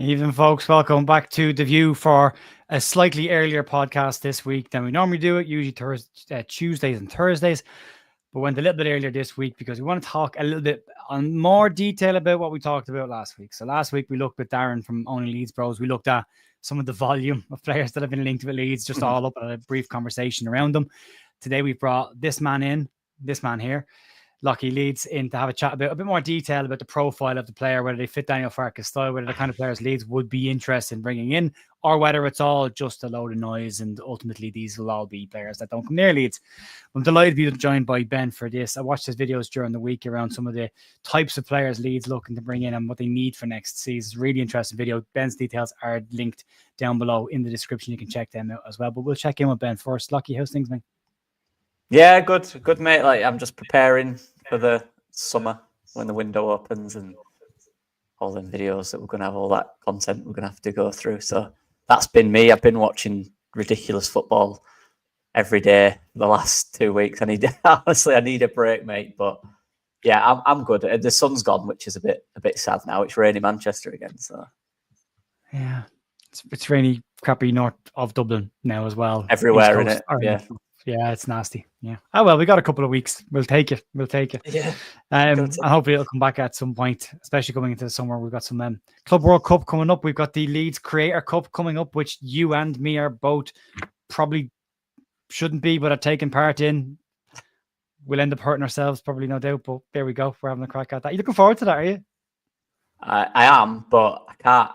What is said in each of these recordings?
Evening, folks. Welcome back to The View for a slightly earlier podcast this week than we normally do it, usually Tuesdays and Thursdays, but went a little bit earlier this week because we want to talk a little bit on more detail about what we talked about last week. So last week we looked with Darren from Only Leeds Bros. We looked at some of the volume of players that have been linked with Leeds, just all up at a brief conversation around them. Today we brought this man here, Lockie Leeds, in to have a chat about a bit more detail about the profile of the player, whether they fit Daniel Farke's style, whether the kind of players Leeds would be interested in bringing in, or whether it's all just a load of noise and ultimately these will all be players that don't come near Leeds. I'm delighted to be joined by Ben for this. I watched his videos during the week around some of the types of players Leeds looking to bring in and what they need for next season. It's a really interesting video. Ben's details are linked down below in the description. You can check them out as well. But we'll check in with Ben first. Lockie, how's things, mate? Yeah, good, mate. Like, I'm just preparing for the summer when the window opens and all the videos that we're going to have, all that content we're going to have to go through. So that's been me. I've been watching ridiculous football every day the last 2 weeks. I need a break, mate. But yeah, I'm good. The sun's gone, which is a bit sad now. It's raining Manchester again. So yeah, it's rainy, crappy north of Dublin now as well. Everywhere in it. Yeah. Yeah, it's nasty. Yeah. Oh, well, we got a couple of weeks. We'll take it. Yeah. And hopefully it'll come back at some point, especially coming into the summer. We've got some Club World Cup coming up. We've got the Leeds Creator Cup coming up, which you and me are both probably shouldn't be, but are taking part in. We'll end up hurting ourselves, probably, no doubt. But there we go. We're having a crack at that. You looking forward to that, are you? I am, but I can't.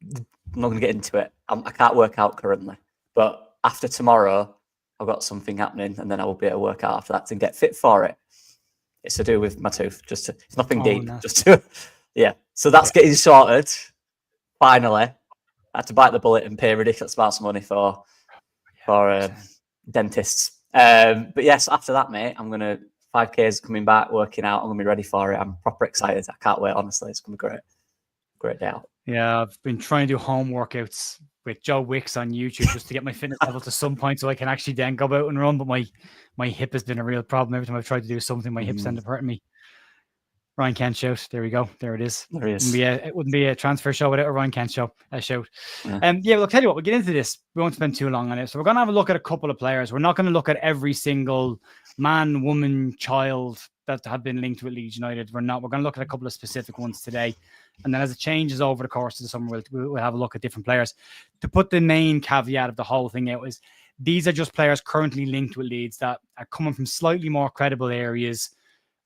I'm not going to get into it. I can't work out currently. But after tomorrow, I've got something happening, and then I will be able to work out after that and get fit for it. It's to do with my tooth. It's nothing deep. No. Yeah. So that's getting sorted. Finally, I had to bite the bullet and pay ridiculous amounts of money for dentists. But yes, after that, mate, 5K is coming back, working out. I'm gonna be ready for it. I'm proper excited. I can't wait. Honestly, it's gonna be great day out. Yeah, I've been trying to do home workouts with Joe Wicks on YouTube just to get my fitness level to some point so I can actually then go out and run. But my hip has been a real problem. Every time I've tried to do something, my hips end up hurting me. Ryan Kent shout. There we go. There it is. There it is. It wouldn't be a transfer show without a Ryan Kent shout. Yeah. Well, I'll tell you what, we'll get into this. We won't spend too long on it. So we're going to have a look at a couple of players. We're not going to look at every single man, woman, child that have been linked with Leeds United. We're going to look at a couple of specific ones today. And then as it changes over the course of the summer, we'll have a look at different players. To put the main caveat of the whole thing out is these are just players currently linked with Leeds that are coming from slightly more credible areas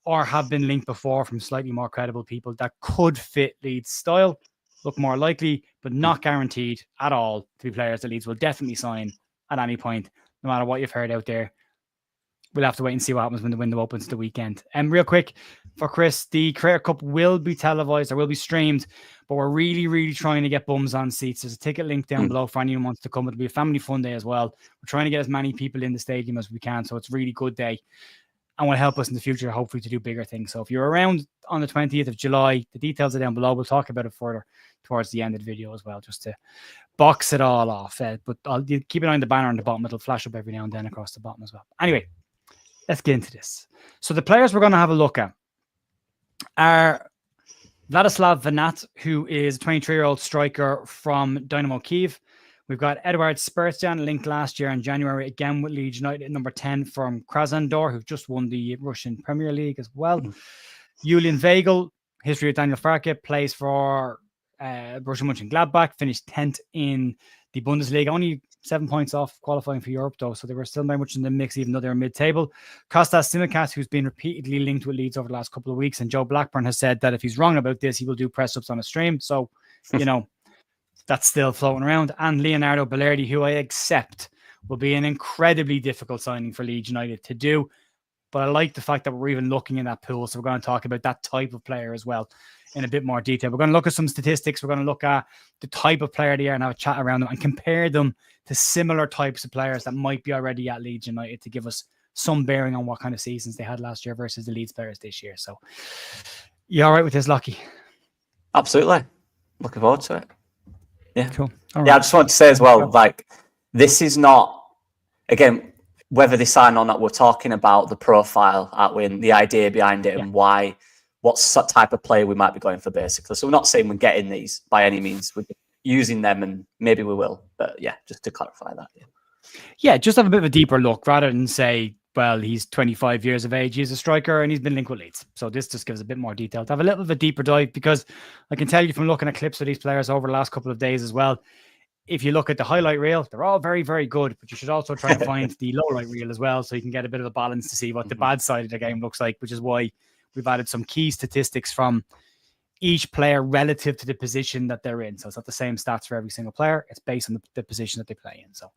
or have been linked before from slightly more credible people that could fit Leeds' style, look more likely, but not guaranteed at all to be players that Leeds will definitely sign at any point, no matter what you've heard out there. We'll have to wait and see what happens when the window opens the weekend. And real quick for Chris, the Creator Cup will be televised or will be streamed, but we're really, really trying to get bums on seats. There's a ticket link down below for anyone who wants to come. It'll be a family fun day as well. We're trying to get as many people in the stadium as we can, so it's a really good day and will help us in the future, hopefully, to do bigger things. So if you're around on the 20th of July, the details are down below. We'll talk about it further towards the end of the video as well, just to box it all off. But I'll keep an eye on the banner on the bottom. It'll flash up every now and then across the bottom as well. Anyway, let's get into this. So the players we're going to have a look at are Vladyslav Vanat, who is a 23-year-old striker from Dynamo Kyiv. We've got Eduard Spertsyan, linked last year in January, again with Leeds United, number 10 from Krasnodar, who just won the Russian Premier League as well. Julian Weigl, history of Daniel Farke, plays for Borussia Mönchengladbach, finished 10th in the Bundesliga, only 7 points off qualifying for Europe, though, so they were still very much in the mix, even though they were mid-table. Kostas Tsimikas, who's been repeatedly linked with Leeds over the last couple of weeks, and Joe Blackburn has said that if he's wrong about this, he will do press-ups on a stream, so, that's still floating around. And Leonardo Balerdi, who I accept will be an incredibly difficult signing for Leeds United to do, but I like the fact that we're even looking in that pool, so we're going to talk about that type of player as well in a bit more detail. We're going to look at some statistics. We're going to look at the type of player they are and have a chat around them and compare them to similar types of players that might be already at Leeds United to give us some bearing on what kind of seasons they had last year versus the Leeds players this year. So, you all right with this, Lockie? Absolutely. Looking forward to it. Yeah. Cool. I just want to say as well, like, this is not, again, whether they sign or not, we're talking about the profile, aren't we, and the idea behind it and why what type of player we might be going for, basically. So we're not saying we're getting these by any means. We're using them, and maybe we will. But yeah, just to clarify that. Yeah, just have a bit of a deeper look rather than say, well, he's 25 years of age, he's a striker, and he's been linked with Leeds. So this just gives a bit more detail. To have a little bit of a deeper dive, because I can tell you from looking at clips of these players over the last couple of days as well, if you look at the highlight reel, they're all very, very good, but you should also try and find the low light reel as well, so you can get a bit of a balance to see what the bad side of the game looks like, which is why we've added some key statistics from each player relative to the position that they're in. So it's not the same stats for every single player. It's based on the position that they play in. So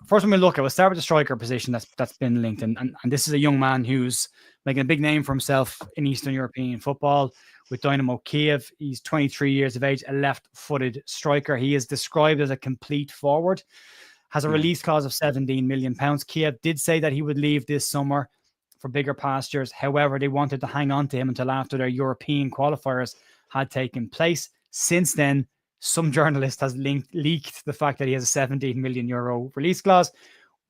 first one we look at, we'll start with the striker position that's been linked. And this is a young man who's making a big name for himself in Eastern European football with Dynamo Kiev. He's 23 years of age, a left-footed striker. He is described as a complete forward, has a release clause of £17 million. Kiev did say that he would leave this summer for bigger pastures. However, they wanted to hang on to him until after their European qualifiers had taken place. Since then, some journalist has leaked the fact that he has a €17 million release clause,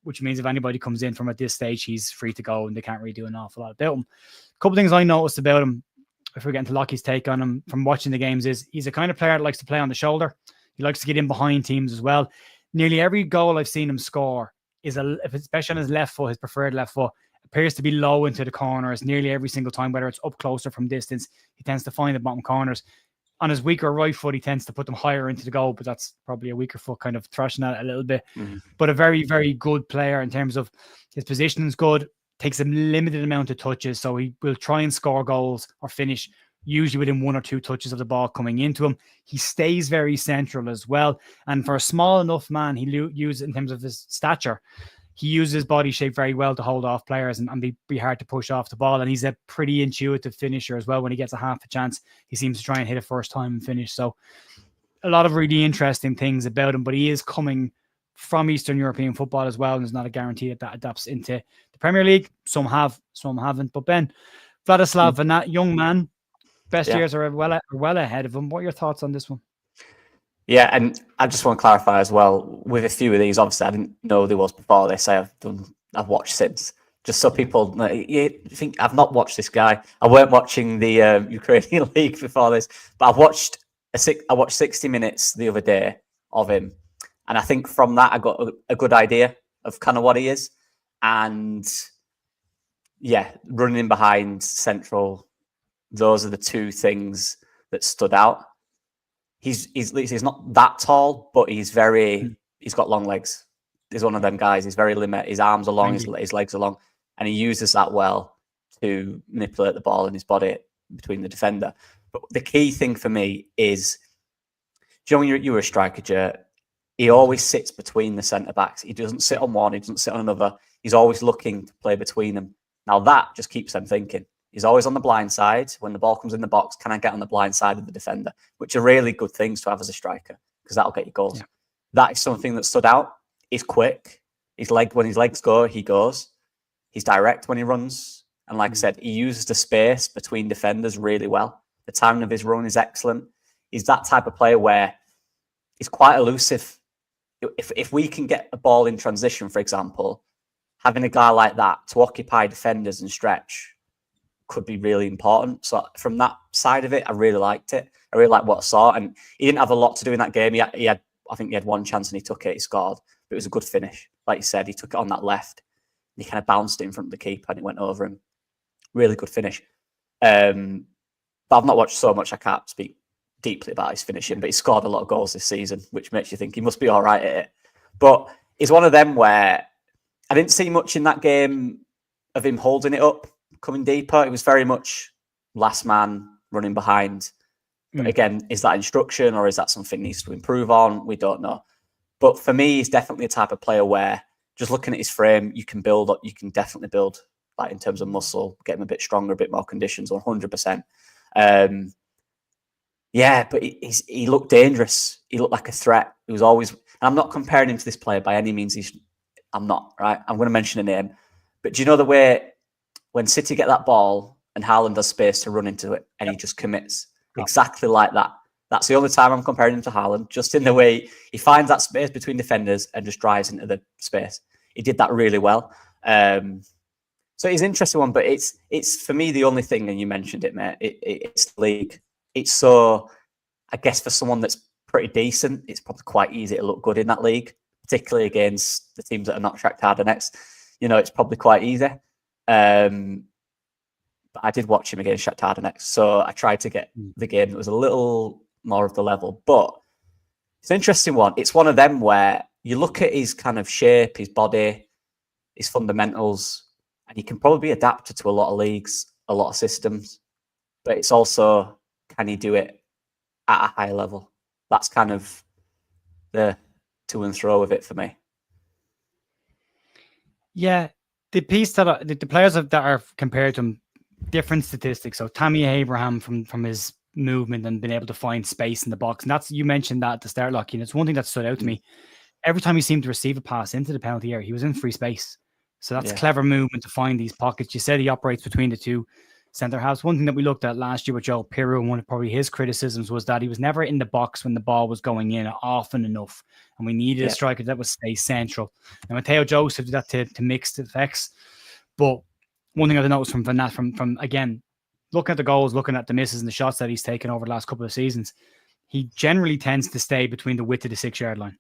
which means if anybody comes in from at this stage, he's free to go and they can't really do an awful lot about him. A couple of things I noticed about him, if we're getting to Lockie's take on him from watching the games, is he's a kind of player that likes to play on the shoulder. He likes to get in behind teams as well. Nearly every goal I've seen him score is, especially on his left foot, his preferred left foot, appears to be low into the corners nearly every single time, whether it's up close or from distance. He tends to find the bottom corners. On his weaker right foot, he tends to put them higher into the goal, but that's probably a weaker foot kind of thrashing at it a little bit. But a very, very good player in terms of his position is good, takes a limited amount of touches, so he will try and score goals or finish usually within 1 or 2 touches of the ball coming into him. He stays very central as well. And for a small enough man, he uses, in terms of his stature, he uses his body shape very well to hold off players and be hard to push off the ball. And he's a pretty intuitive finisher as well. When he gets a half a chance, he seems to try and hit it first time and finish. So a lot of really interesting things about him, but he is coming from Eastern European football as well. And there's not a guarantee that adapts into the Premier League. Some have, some haven't. But Ben, Vladyslav, Vanat, young man, best years are well ahead of him. What are your thoughts on this one? Yeah, and I just want to clarify as well, with a few of these, obviously I didn't know there was before this. I've watched since, just so people you think I've not watched this guy. I weren't watching the Ukrainian league before this, but I watched 60 minutes the other day of him, and I think from that I got a good idea of kind of what he is. And yeah, running behind central, those are the two things that stood out. He's not that tall, but he's got long legs. He's one of them guys. He's very limited. His arms are long, his legs are long, and he uses that well to manipulate the ball in his body between the defender. But the key thing for me is, do you know when you were a striker, Jer, he always sits between the centre backs. He doesn't sit on one, he doesn't sit on another. He's always looking to play between them. Now that just keeps them thinking. He's always on the blind side. When the ball comes in the box, can I get on the blind side of the defender? Which are really good things to have as a striker, because that'll get you goals. Yeah. That is something that stood out. He's quick. When his legs go, he goes. He's direct when he runs. And like I said, he uses the space between defenders really well. The timing of his run is excellent. He's that type of player where he's quite elusive. If we can get a ball in transition, for example, having a guy like that to occupy defenders and stretch could be really important. So from that side of it, I really liked it. I really liked what I saw. And he didn't have a lot to do in that game. I think he had one chance and he took it, he scored. But it was a good finish. Like you said, he took it on that left. And he kind of bounced it in front of the keeper and it went over him. Really good finish. But I've not watched so much, I can't speak deeply about his finishing, but he scored a lot of goals this season, which makes you think he must be all right at it. But he's one of them where I didn't see much in that game of him holding it up, coming deeper. It was very much last man running behind. But again, is that instruction or is that something he needs to improve on? We don't know. But for me, he's definitely a type of player where just looking at his frame, you can build up. You can definitely build, like in terms of muscle, get him a bit stronger, a bit more conditions, 100%. Yeah, but he looked dangerous. He looked like a threat. He was always, and I'm not comparing him to this player by any means. I'm not, right? I'm going to mention a name. But do you know the way when City get that ball and Haaland has space to run into it and he just commits? Exactly like that. That's the only time I'm comparing him to Haaland, just in the way he finds that space between defenders and just drives into the space. He did that really well. So So it's an interesting one, but it's for me the only thing, and you mentioned it, mate. It's the league. It's so, I guess for someone that's pretty decent, it's probably quite easy to look good in that league, particularly against the teams that are not Shakhtar Donetsk. It's probably quite easy. But I did watch him against Shakhtar Donetsk, so I tried to get the game that was a little more of the level. But it's an interesting one. It's one of them where you look at his kind of shape, his body, his fundamentals, and he can probably be adapted to a lot of leagues, a lot of systems. But it's also, can he do it at a high level? That's kind of the to and fro of it for me. Yeah, the piece that the players that are compared to him, different statistics. So Tammy Abraham from his movement and being able to find space in the box, and you mentioned that at the start, Lockie, and it's one thing that stood out to me. Every time he seemed to receive a pass into the penalty area, he was in free space. So that's clever movement to find these pockets. You said he operates between the two centre halves. One thing that we looked at last year with Joe Pirro, and one of probably his criticisms was that he was never in the box when the ball was going in often enough, and we needed a striker that would stay central. And Matteo Joseph did that to mixed effects. But one thing I've noticed from Vanat, from again, looking at the goals, looking at the misses and the shots that he's taken over the last couple of seasons, he generally tends to stay between the width of the 6-yard line.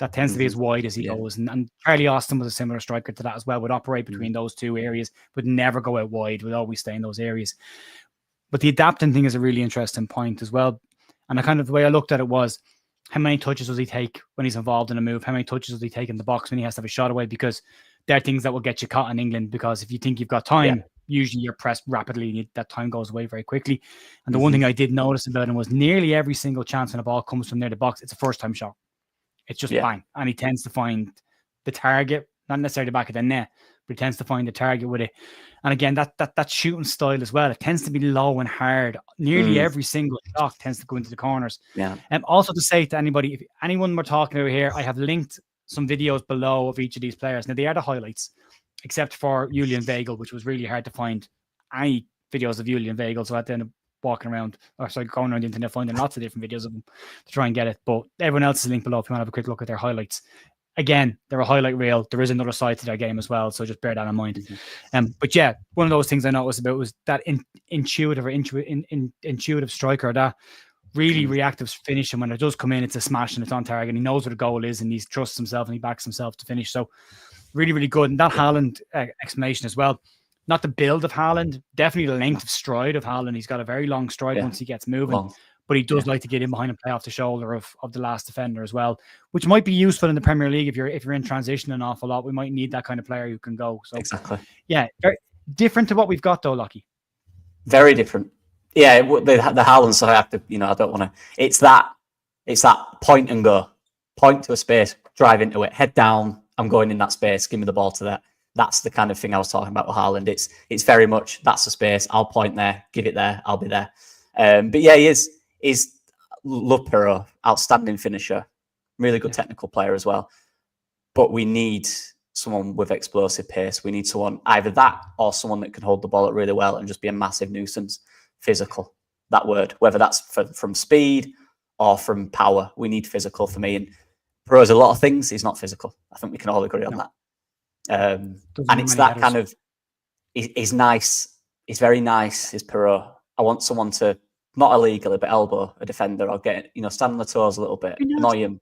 That tends to be as wide as he goes. And Charlie Austin was a similar striker to that as well, would operate between those two areas, would never go out wide, would always stay in those areas. But the adapting thing is a really interesting point as well. And the way I looked at it was, how many touches does he take when he's involved in a move? How many touches does he take in the box when he has to have a shot away? Because they're things that will get you caught in England, because if you think you've got time, usually you're pressed rapidly and that time goes away very quickly. And the one thing I did notice about him was nearly every single chance when a ball comes from near the box, it's a first-time shot. It's just bang. And he tends to find the target, not necessarily the back of the net, but he tends to find the target with it. And again, that shooting style as well, it tends to be low and hard. Nearly every single shot tends to go into the corners. Yeah. And also to say to anybody, if anyone we're talking about here, I have linked some videos below of each of these players. Now, they are the highlights, except for Julian Weigl, which was really hard to find any videos of Julian Weigl. So I had to end up going around the internet, finding lots of different videos of them to try and get it. But everyone else is linked below if you want to have a quick look at their highlights. Again, they're a highlight reel. There is another side to their game as well, so just bear that in mind. But yeah, one of those things I noticed about was that intuitive striker, that really reactive finish, and when it does come in, it's a smash and it's on target. And he knows where the goal is, and he trusts himself and he backs himself to finish. So really, really good. And that Haaland explanation as well. Not the build of Haaland, definitely the length of stride of Haaland. He's got a very long stride once he gets moving, but he does like to get in behind and play off the shoulder of the last defender as well, which might be useful in the Premier League if you're in transition an awful lot. We might need that kind of player who can go. So exactly, yeah, very different to what we've got though, Lockie. Very different. Yeah, the Haaland, so I have to, I don't want to. It's that point and go, point to a space, drive into it, head down. I'm going in that space. Give me the ball to that. That's the kind of thing I was talking about with Haaland. It's very much, that's the space. I'll point there, give it there, I'll be there. But yeah, he's love Pirro, outstanding finisher, really good technical player as well. But we need someone with explosive pace. We need someone, either that or someone that can hold the ball up really well and just be a massive nuisance. Physical, that word, whether that's from speed or from power. We need physical for me. And Pirro's a lot of things. He's not physical. I think we can all agree on that. And it's that kind of, he's nice. He's very nice, is Pirro. I want someone to, not illegally, but elbow a defender or get, stand on the toes a little bit, annoy him.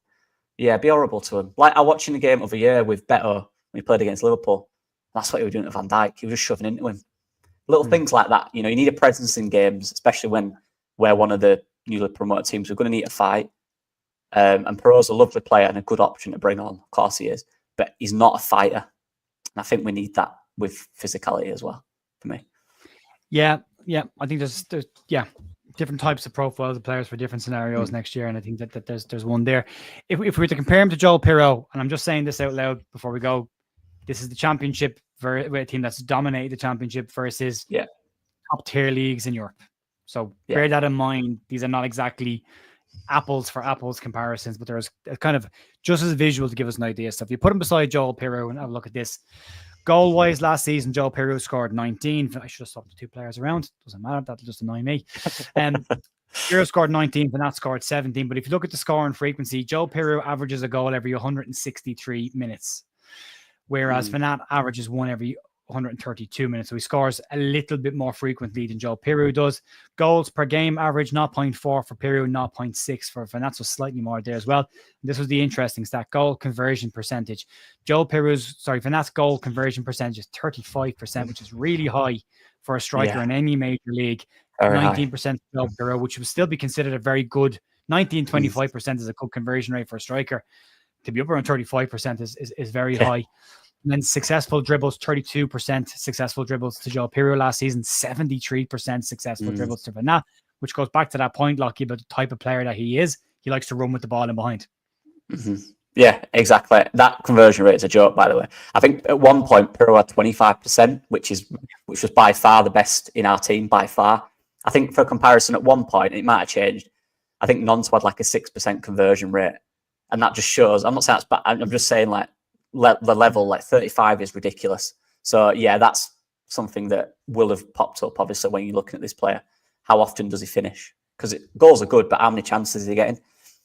Yeah, be horrible to him. Like I watched in the game of a year with Beto when he played against Liverpool. That's what he was doing to Van Dijk. He was just shoving into him. Little things like that. You need a presence in games, especially when we're one of the newly promoted teams. We're going to need a fight. And Pirro's a lovely player and a good option to bring on. Of course he is. But he's not a fighter. And I think we need that with physicality as well, for me. Yeah. I think there's different types of profiles of players for different scenarios next year. And I think that there's one there. If we were to compare him to Joel Pirro, and I'm just saying this out loud before we go, this is the championship for a team that's dominated the championship versus top tier leagues in Europe. So bear that in mind. These are not exactly apples for apples comparisons, but there's kind of just as visual to give us an idea. So if you put him beside Joel Pirro and have a look at this, goal wise last season, Joel Pirro scored 19. I should have swapped the two players around. Doesn't matter. That'll just annoy me. Pirro scored 19, Vanat scored 17. But if you look at the scoring frequency, Joel Pirro averages a goal every 163 minutes. Whereas Vanat averages one every 132 minutes. So he scores a little bit more frequently than Joe Pirou does. Goals per game average 0.4 for Pirou, 0.6 for Vanat, so slightly more there as well. This was the interesting stat: goal conversion percentage. Vanat's goal conversion percentage is 35%, which is really high for a striker in any major league. 19% Joe Pirou, which would still be considered a very good 25% is a good conversion rate for a striker. To be up around 35% is very high. And then successful dribbles, 32% successful dribbles to Joe Pirou last season, 73% successful dribbles to Vanat, which goes back to that point, Lockie, about the type of player that he is. He likes to run with the ball in behind. Yeah, exactly. That conversion rate is a joke, by the way. I think at one point Pirou had 25%, which was by far the best in our team, by far. I think for comparison, at one point, it might have changed. I think Nonce had like a 6% conversion rate. And that just shows, I'm not saying that's bad, I'm just saying like the level, like 35 is ridiculous. So yeah, that's something that will have popped up, obviously, when you're looking at this player. How often does he finish? Because goals are good, but how many chances is he getting?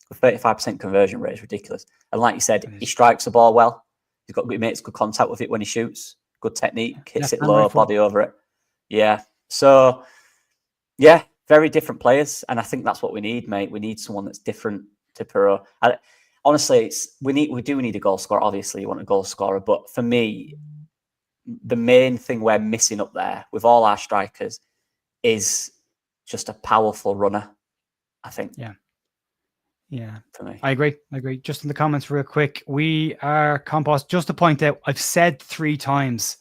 A 35% conversion rate is ridiculous. And like you said, he strikes the ball well. He's got good mates, good contact with it when he shoots. Good technique, hits it low, body over it. Yeah. So, yeah, very different players. And I think that's what we need, mate. We need someone that's different to Pirou. Honestly, we do need a goal scorer. Obviously, you want a goal scorer. But for me, the main thing we're missing up there with all our strikers is just a powerful runner, I think. Yeah, for me. I agree. Just in the comments real quick, we are Compost. Just to point out, I've said 3 times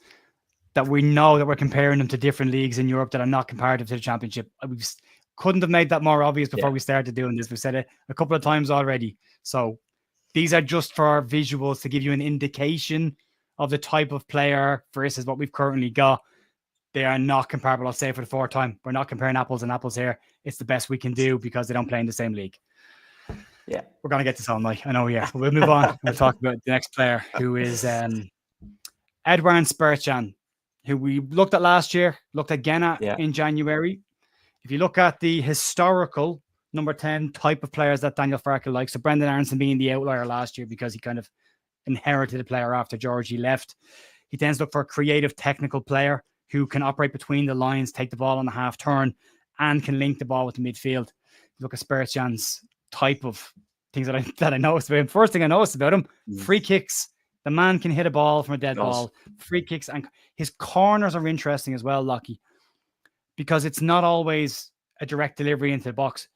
that we know that we're comparing them to different leagues in Europe that are not comparative to the Championship. We couldn't have made that more obvious before we started doing this. We've said it a couple of times already. So these are just for our visuals to give you an indication of the type of player versus what we've currently got. They are not comparable. I'll say it for the 4th time. We're not comparing apples and apples here. It's the best we can do because they don't play in the same league. Yeah, we're going to get this on, Mike. I know, yeah. We'll move on. We'll talk about the next player, who is Eduard Spertsyan, who we looked at last year, looked again at in January. If you look at the historical number 10 type of players that Daniel Farke likes, so Brendan Aronson being the outlier last year because he kind of inherited a player after Georgie left. He tends to look for a creative, technical player who can operate between the lines, take the ball on the half turn, and can link the ball with the midfield. Look at Spertsyan's type of things that I noticed about him. First thing I noticed about him, free kicks. The man can hit a ball from a dead ball. Free kicks, and his corners are interesting as well, Lockie, because it's not always a direct delivery into the box.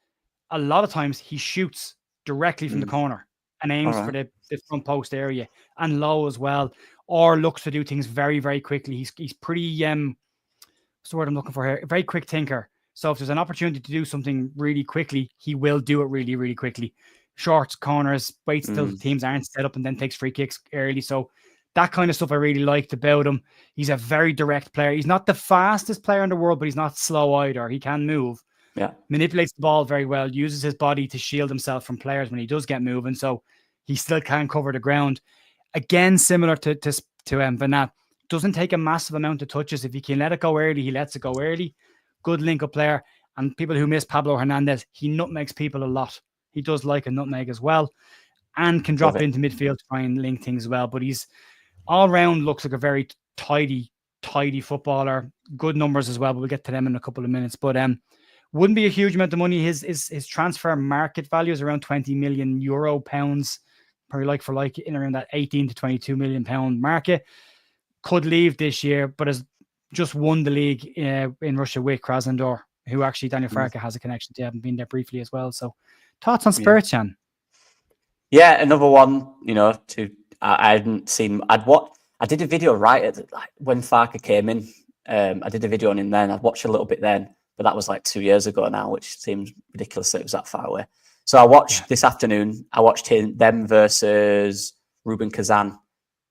A lot of times he shoots directly from the corner and aims for the front post area and low as well, or looks to do things very, very quickly. He's pretty what's the word I'm looking for here? A very quick thinker. So if there's an opportunity to do something really quickly, he will do it really, really quickly. Shorts, corners, waits till teams aren't set up and then takes free kicks early. So that kind of stuff I really liked about him. He's a very direct player. He's not the fastest player in the world, but he's not slow either. He can move. Yeah. Manipulates the ball very well, uses his body to shield himself from players when he does get moving. So he still can cover the ground. Again, similar to Vanat, doesn't take a massive amount of touches. If he can let it go early, he lets it go early. Good link-up player. And people who miss Pablo Hernandez, he nutmegs people a lot. He does like a nutmeg as well, and can drop into midfield to try and link things as well. But he's all round looks like a very tidy footballer. Good numbers as well, but we'll get to them in a couple of minutes. But wouldn't be a huge amount of money. His transfer market value is around €20 million, pounds, probably like for like in around that 18 to 22 million pound market. Could leave this year, but has just won the league in Russia with Krasnodar, who actually Daniel Farke has a connection to. Haven't been there briefly as well. So thoughts on Spertsyan? Yeah, another one, I hadn't seen. I did a video when Farke came in. I did a video on him then. I'd watched a little bit then, but that was like 2 years ago now, which seems ridiculous that it was that far away. So I watched this afternoon. I watched them versus Rubin Kazan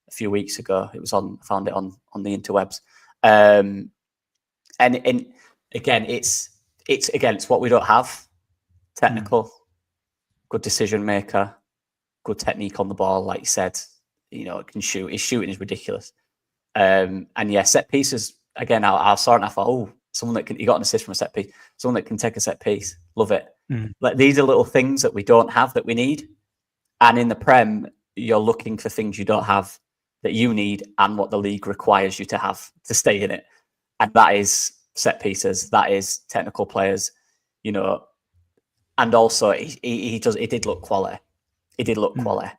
a few weeks ago. It was on. I found it on the interwebs. And again, it's what we don't have. Technical, good decision maker, good technique on the ball. Like you said, it can shoot. His shooting is ridiculous. And yeah, set pieces. Again, I saw it and I thought, someone that he got an assist from a set piece. Someone that can take a set piece. Love it. Like these are little things that we don't have that we need. And in the Prem, you're looking for things you don't have that you need and what the league requires you to have to stay in it. And that is set pieces, that is technical players, you know, and also he did look quality. He did look quality.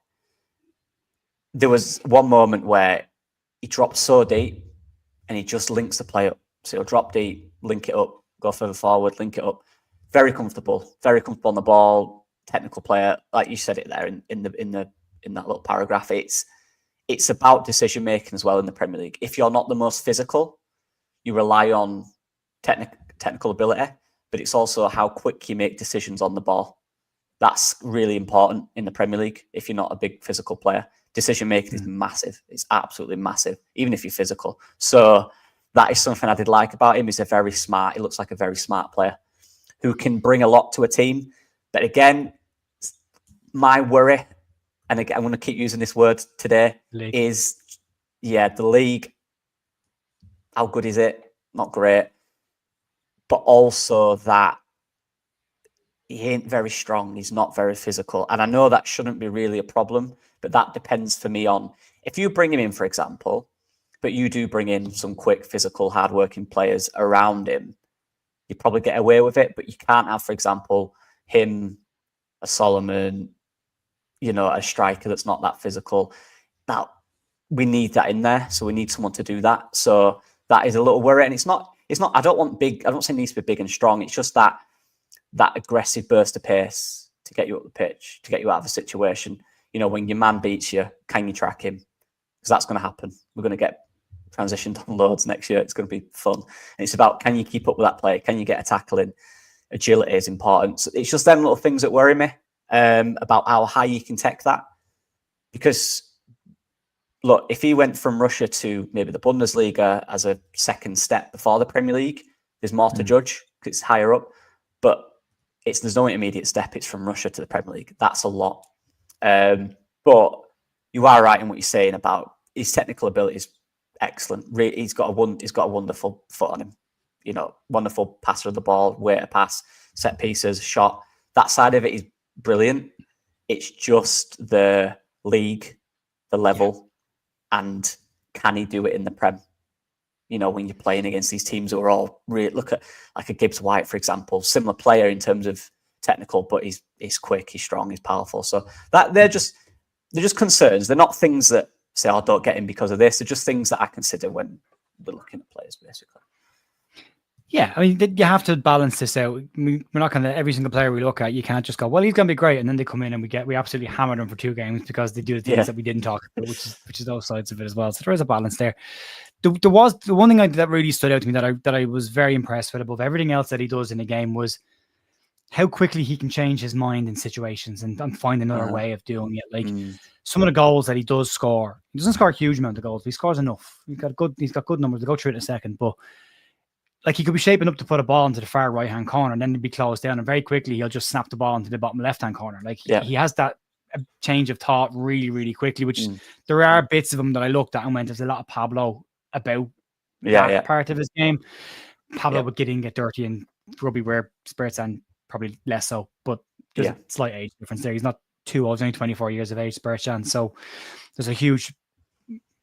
There was one moment where he dropped so deep and he just links the play up. So he'll drop deep, link it up, go further forward, link it up. Very comfortable on the ball, technical player. Like you said it there in that little paragraph. It's about decision making as well in the Premier League. If you're not the most physical, you rely on technical ability, but it's also how quick you make decisions on the ball. That's really important in the Premier League. If you're not a big physical player, decision making is massive. It's absolutely massive, even if you're physical. So that is something I did like about him. He looks like a very smart player who can bring a lot to a team. But again, my worry, and again, I'm going to keep using this word today, is the league. How good is it? Not great. But also that he ain't very strong. He's not very physical. And I know that shouldn't be really a problem, but that depends for me on, if you bring him in, for example, but you do bring in some quick, physical, hardworking players around him, you probably get away with it. But you can't have, for example, him, a Solomon, you know, a striker that's not that physical. Now, we need that in there. So we need someone to do that. So that is a little worry. And it's not, I don't say it needs to be big and strong. It's just that aggressive burst of pace to get you up the pitch, to get you out of a situation. You know, when your man beats you, can you track him? Because that's going to happen. We're going to get transitioned on loads next year. It's going to be fun. And it's about, can you keep up with that play? Can you get a tackle in? Agility is important. So it's just them little things that worry me about how high you can take that. Because, look, if he went from Russia to maybe the Bundesliga as a second step before the Premier League, there's more to judge because it's higher up. But there's no intermediate step. It's from Russia to the Premier League. That's a lot. But you are right in what you're saying about his technical ability is excellent. He's got a wonderful foot on him. You know, wonderful passer of the ball, way to pass, set pieces, shot. That side of it is brilliant. It's just the league, the level, and can he do it in the Prem? You know, when you're playing against these teams who are all look at like a Gibbs White, for example, similar player in terms of technical, but he's quick, he's strong, he's powerful. So that they're just concerns. They're not things that say, "Oh, don't get him because of this." They're just things that I consider when we're looking at players, basically. Yeah, I mean, you have to balance this out. We're not going to, every single player we look at, you can't just go, well, he's going to be great. And then they come in and we absolutely hammer them for 2 games because they do the things that we didn't talk about, which is those sides of it as well. So there is a balance there. There was the one thing that really stood out to me that I was very impressed with above everything else that he does in the game was how quickly he can change his mind in situations and find another way of doing it. Like some of the goals that he does score, he doesn't score a huge amount of goals, but he scores enough. He's got good numbers. We'll go through it in a second, but like he could be shaping up to put a ball into the far right-hand corner and then it'd be closed down and very quickly he'll just snap the ball into the bottom left-hand corner. Like he has that change of thought really, really quickly, which there are bits of him that I looked at and went, there's a lot of Pablo about that part of his game. Pablo would get dirty and rugby where Spertsyan probably less so, but there's a slight age difference there. He's not too old, he's only 24 years of age, Spertsyan. So there's a huge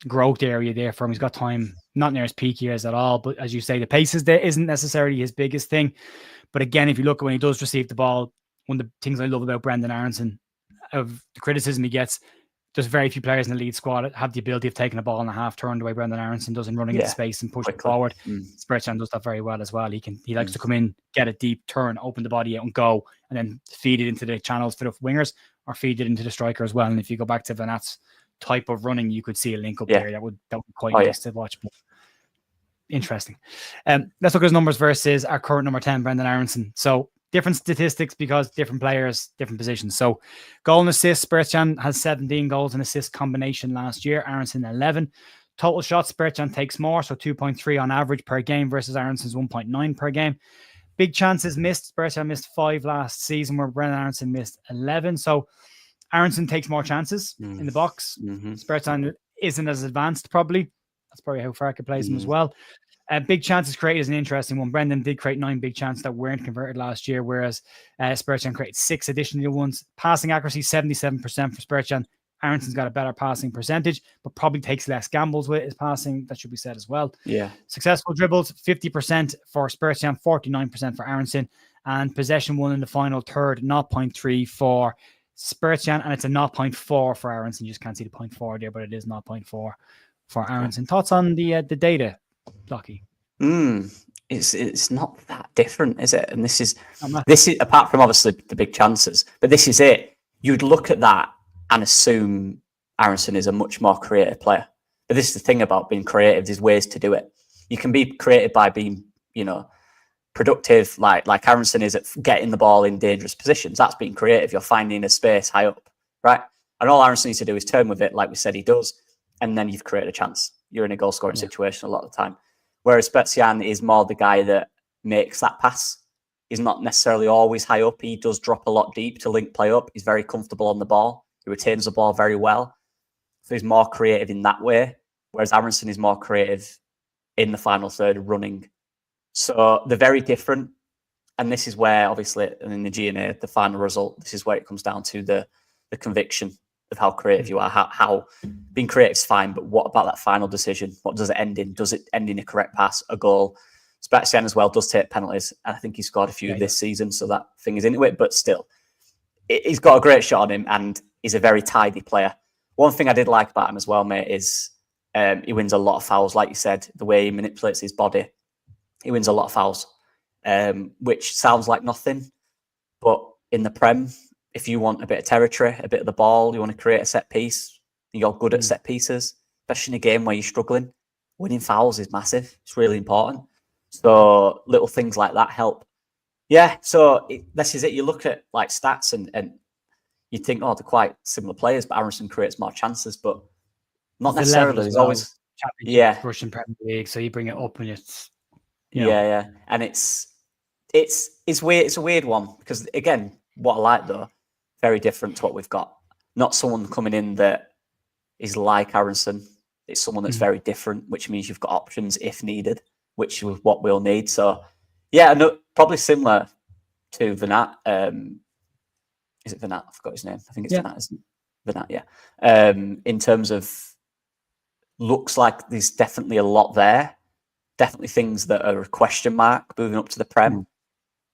growth area there for him. He's got time, not near his peak years at all, but as you say, the pace isn't necessarily his biggest thing. But again, if you look at when he does receive the ball, one of the things I love about Brendan Aronson, of the criticism he gets, there's very few players in the lead squad that have the ability of taking a ball in a half turn the way Brendan Aronson does and running into space and pushing forward. Spertsyan does that very well as well. He likes to come in, get it deep, turn, open the body out and go, and then feed it into the channels for the wingers or feed it into the striker as well. And if you go back to Vanat's type of running, you could see a link up there that would be quite nice to watch. But interesting. Let's look at his numbers versus our current number 10, Brendan Aronson. So different statistics because different players, different positions. So goal and assists, Spertsyan has 17 goals and assist combination last year, Aronson 11. Total shots, Spertsyan takes more, so 2.3 on average per game versus Aronson's 1.9 per game. Big chances missed, Spertsyan missed 5 last season where Brendan Aronson missed 11. So Aronson takes more chances in the box. Spertsyan isn't as advanced, probably. That's probably how Farke plays him as well. Big chances created is an interesting one. Brendan did create 9 big chances that weren't converted last year, whereas Spertsyan created 6 additional ones. Passing accuracy, 77% for Spertsyan, Aronson's got a better passing percentage, but probably takes less gambles with his passing. That should be said as well. Yeah. Successful dribbles, 50% for Spertsyan, 49% for Aronson, and possession won in the final third, 0.3 for Spertsyan, and it's a 0.4 for Aronson. You just can't see the 0.4 there, but it is 0.4 for Aronson. Thoughts on the data, Lockie? It's not that different, is it? And this is apart from obviously the big chances, but this is it. You'd look at that and assume Aronson is a much more creative player. But this is the thing about being creative. There's ways to do it. You can be creative by being, productive, like Aronson is at getting the ball in dangerous positions. That's being creative. You're finding a space high up, right? And all Aronson needs to do is turn with it, like we said he does, and then you've created a chance. You're in a goal-scoring situation a lot of the time. Whereas Spertsyan is more the guy that makes that pass. He's not necessarily always high up. He does drop a lot deep to link play up. He's very comfortable on the ball. He retains the ball very well. So he's more creative in that way. Whereas Aronson is more creative in the final third running. So they're very different. And this is where, obviously, in the G&A, the final result, this is where it comes down to the conviction of how creative you are. How being creative is fine, but what about that final decision? What does it end in? Does it end in a correct pass, a goal? Spertsyan as well does take penalties. And I think he scored a few this season, so that thing is into it. But still, he's got a great shot on him, and he's a very tidy player. One thing I did like about him as well, mate, is he wins a lot of fouls. Like you said, the way he manipulates his body, he wins a lot of fouls, which sounds like nothing. But in the Prem, if you want a bit of territory, a bit of the ball, you want to create a set piece, you're good at set pieces, especially in a game where you're struggling, winning fouls is massive. It's really important. So little things like that help. Yeah, so this is it. You look at like stats and you think, oh, they're quite similar players, but Aronson creates more chances, but not necessarily. There's always Russian Premier League, so you bring it up and it's and it's weird. It's a weird one because again, what I like though, very different to what we've got. Not someone coming in that is like Aronson. It's someone that's very different, which means you've got options if needed, which is what we'll need. So yeah, no, probably similar to Vanat. Is it Vanat? I forgot his name. I think it's Vanat, isn't it? Vanat, yeah. In terms of looks like there's definitely a lot there. Definitely things that are a question mark moving up to the Prem.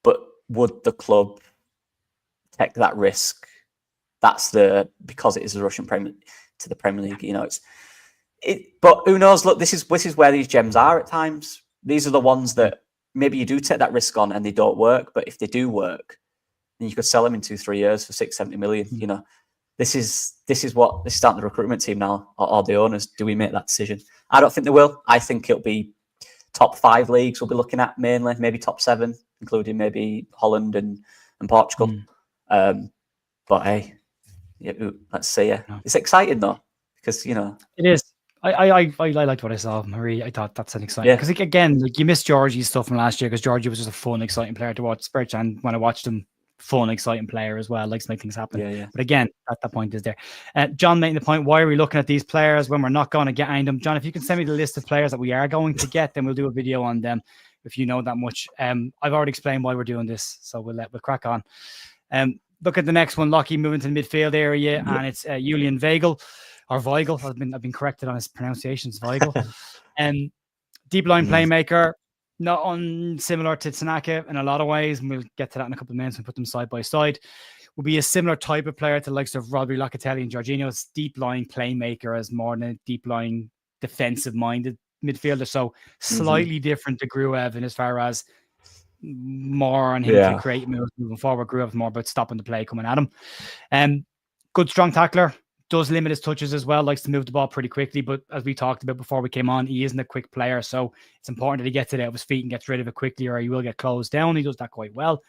But would the club take that risk? That's because it is the Russian Premier to the Premier League. But who knows? Look, this is where these gems are at times. These are the ones that maybe you do take that risk on and they don't work. But if they do work, then you could sell them in 2-3 years for 60-70 million. This is starting the recruitment team now, or the owners. Do we make that decision? I don't think they will. I think it'll be top 5 leagues we'll be looking at mainly, maybe top 7, including maybe Holland and Portugal. But hey, let's see. It's exciting though, because it is. I liked what I saw of Marie. I thought that's an exciting because again, like you missed Georgie's stuff from last year because Georgie was just a fun, exciting player to watch. Spertsyan, when I watched him, fun, exciting player as well, likes to make things happen. But again, that point is there. John making the point: why are we looking at these players when we're not going to get any of them? John, if you can send me the list of players that we are going to get, then we'll do a video on them. If you know that much, I've already explained why we're doing this, so we'll crack on. Look at the next one, Lockie, moving to the midfield area, and it's Julian Weigl, or Weigl. I've been corrected on his pronunciations, Weigl. Deep line playmaker, not unsimilar to Tsimikas in a lot of ways, and we'll get to that in a couple of minutes and put them side by side. Will be a similar type of player to the likes of Rodri, Locatelli, and Jorginho's deep line playmaker as more than a deep line defensive minded midfielder. So slightly different to Gruev in as far as more on him to create moves moving forward. Gruev's more about stopping the play coming at him. Good strong tackler, does limit his touches as well, likes to move the ball pretty quickly, but as we talked about before we came on, he isn't a quick player, so it's important that he gets it out of his feet and gets rid of it quickly, or he will get closed down. He does that quite well.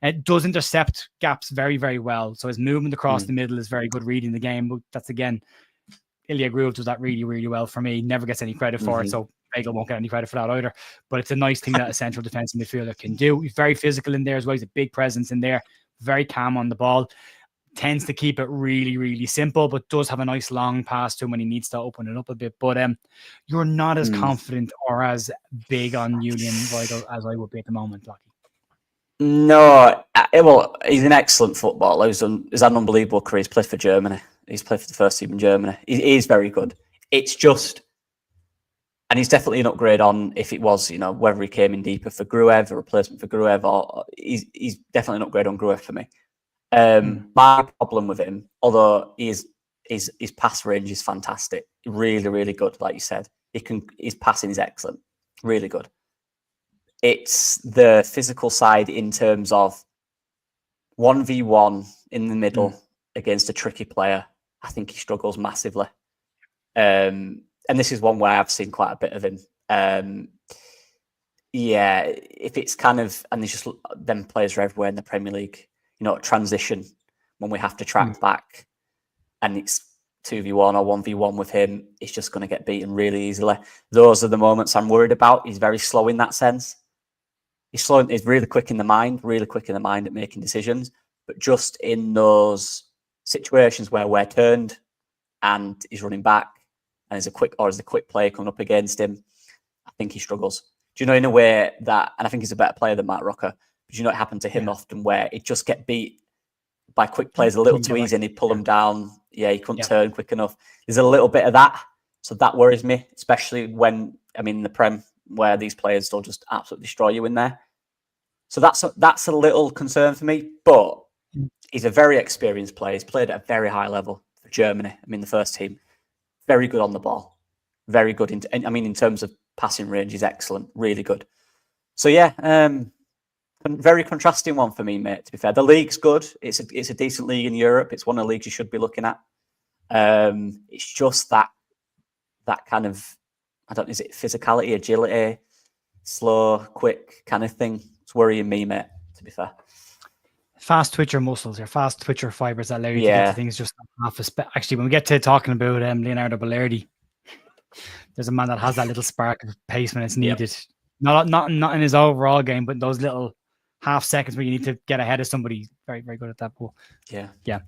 It does intercept gaps very, very well, so his movement across the middle is very good reading the game. But that's again, Ilya Gruev does that really, really well for me. Never gets any credit for it, so Weigl won't get any credit for that either. But it's a nice thing that a central defensive midfielder can do. He's very physical in there as well. He's a big presence in there, very calm on the ball. Tends to keep it really, really simple, but does have a nice long pass to him when he needs to open it up a bit. But you're not as confident or as big on Julian Weigl as I would be at the moment, Lockie. No, well, he's an excellent footballer. He's had an unbelievable career. He's played for Germany. He's played for the first team in Germany. He is very good. It's just, and he's definitely an upgrade on if it was, whether he came in deeper for Gruev, a replacement for Gruev, or he's definitely an upgrade on Gruev for me. My problem with him, although his pass range is fantastic, really, really good. Like you said, his passing is excellent, really good. It's the physical side in terms of 1v1 in the middle against a tricky player. I think he struggles massively. And this is one where I've seen quite a bit of him. If it's kind of, and there's just them players are everywhere in the Premier League, transition when we have to track back and it's 2v1 or 1v1 with him, he's just going to get beaten really easily. Those are the moments I'm worried about. He's very slow in that sense. He's really quick in the mind at making decisions. But just in those situations where we're turned and he's running back and there's a quick play coming up against him, I think he struggles. Do you know, in a way that, and I think he's a better player than Matt Rocker, but it happened to him often where it just get beat by quick plays a little too easy and he'd pull him down. Yeah, he couldn't turn quick enough. There's a little bit of that. So that worries me, especially when, in the Prem, where these players will just absolutely destroy you in there. So that's a little concern for me, but he's a very experienced player. He's played at a very high level for Germany. The first team. Very good on the ball. Very good. In terms of passing range, he's excellent. Really good. So, very contrasting one for me, mate, to be fair. The league's good. It's a decent league in Europe. It's one of the leagues you should be looking at. It's just that kind of, is it physicality, agility, slow, quick kind of thing? It's worrying me, mate, to be fair. Fast twitcher muscles, your fast twitcher fibers that allow you to get to things just half a Actually, when we get to talking about Leonardo Balerdi, there's a man that has that little spark of pace when it's needed. Not in his overall game, but those little half seconds where you need to get ahead of somebody. Very, very good at that. But yeah.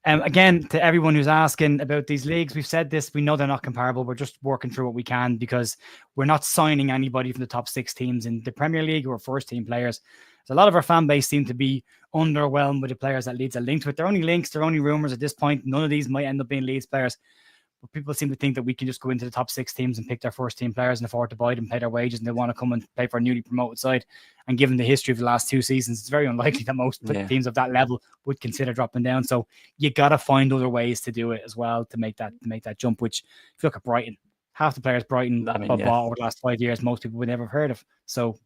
Again, to everyone who's asking about these leagues, we've said this. We know they're not comparable. We're just working through what we can because we're not signing anybody from the top 6 teams in the Premier League or first team players. So a lot of our fan base seem to be underwhelmed with the players that Leeds are linked with. They're only links, they're only rumors at this point. None of these might end up being Leeds players. But people seem to think that we can just go into the top 6 teams and pick their first team players and afford to buy them, pay their wages, and they want to come and play for a newly promoted side. And given the history of the last 2 seasons, it's very unlikely that most teams of that level would consider dropping down. So you got to find other ways to do it as well to make that jump. Which, if you look at Brighton, half the players Brighton bought over the last 5 years, most people would never have heard of. So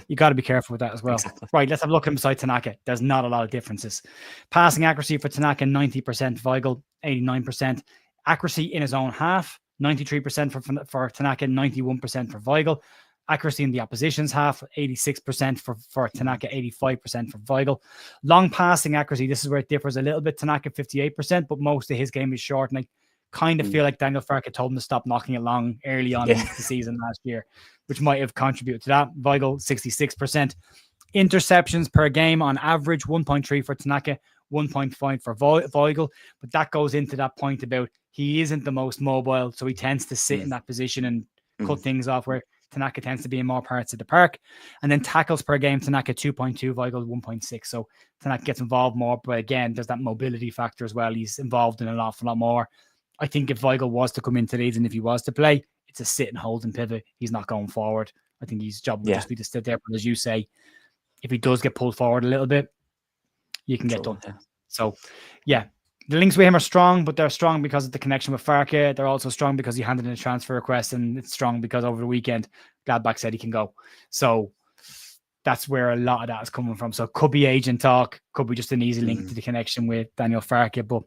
you got to be careful with that as well. Exactly. Right, let's have a look beside Tanaka. There's not a lot of differences. Passing accuracy for Tanaka, 90%, Weigl, 89%. Accuracy in his own half, 93% for Tanaka, 91% for Weigl. Accuracy in the opposition's half, 86% for Tanaka, 85% for Weigl. Long passing accuracy, this is where it differs a little bit. Tanaka, 58%, but most of his game is short. And I kind of feel like Daniel Farke told him to stop knocking it long early on in the season last year, which might have contributed to that. Weigl, 66%. Interceptions per game on average, 1.3 for Tanaka, 1.5 for Weigl. But that goes into that point about he isn't the most mobile, so he tends to sit in that position and cut things off, where Tanaka tends to be in more parts of the park. And then tackles per game, Tanaka 2.2, Weigl 1.6. So Tanaka gets involved more, but again, there's that mobility factor as well. He's involved in an awful lot more. I think if Weigl was to come into Leeds and if he was to play, it's a sit and hold and pivot. He's not going forward. I think his job would just be to sit there. But as you say, if he does get pulled forward a little bit, you can get done. So, the links with him are strong, but they're strong because of the connection with Farke. They're also strong because he handed in a transfer request, and it's strong because over the weekend, Gladbach said he can go. So that's where a lot of that is coming from. So it could be agent talk, could be just an easy link to the connection with Daniel Farke, but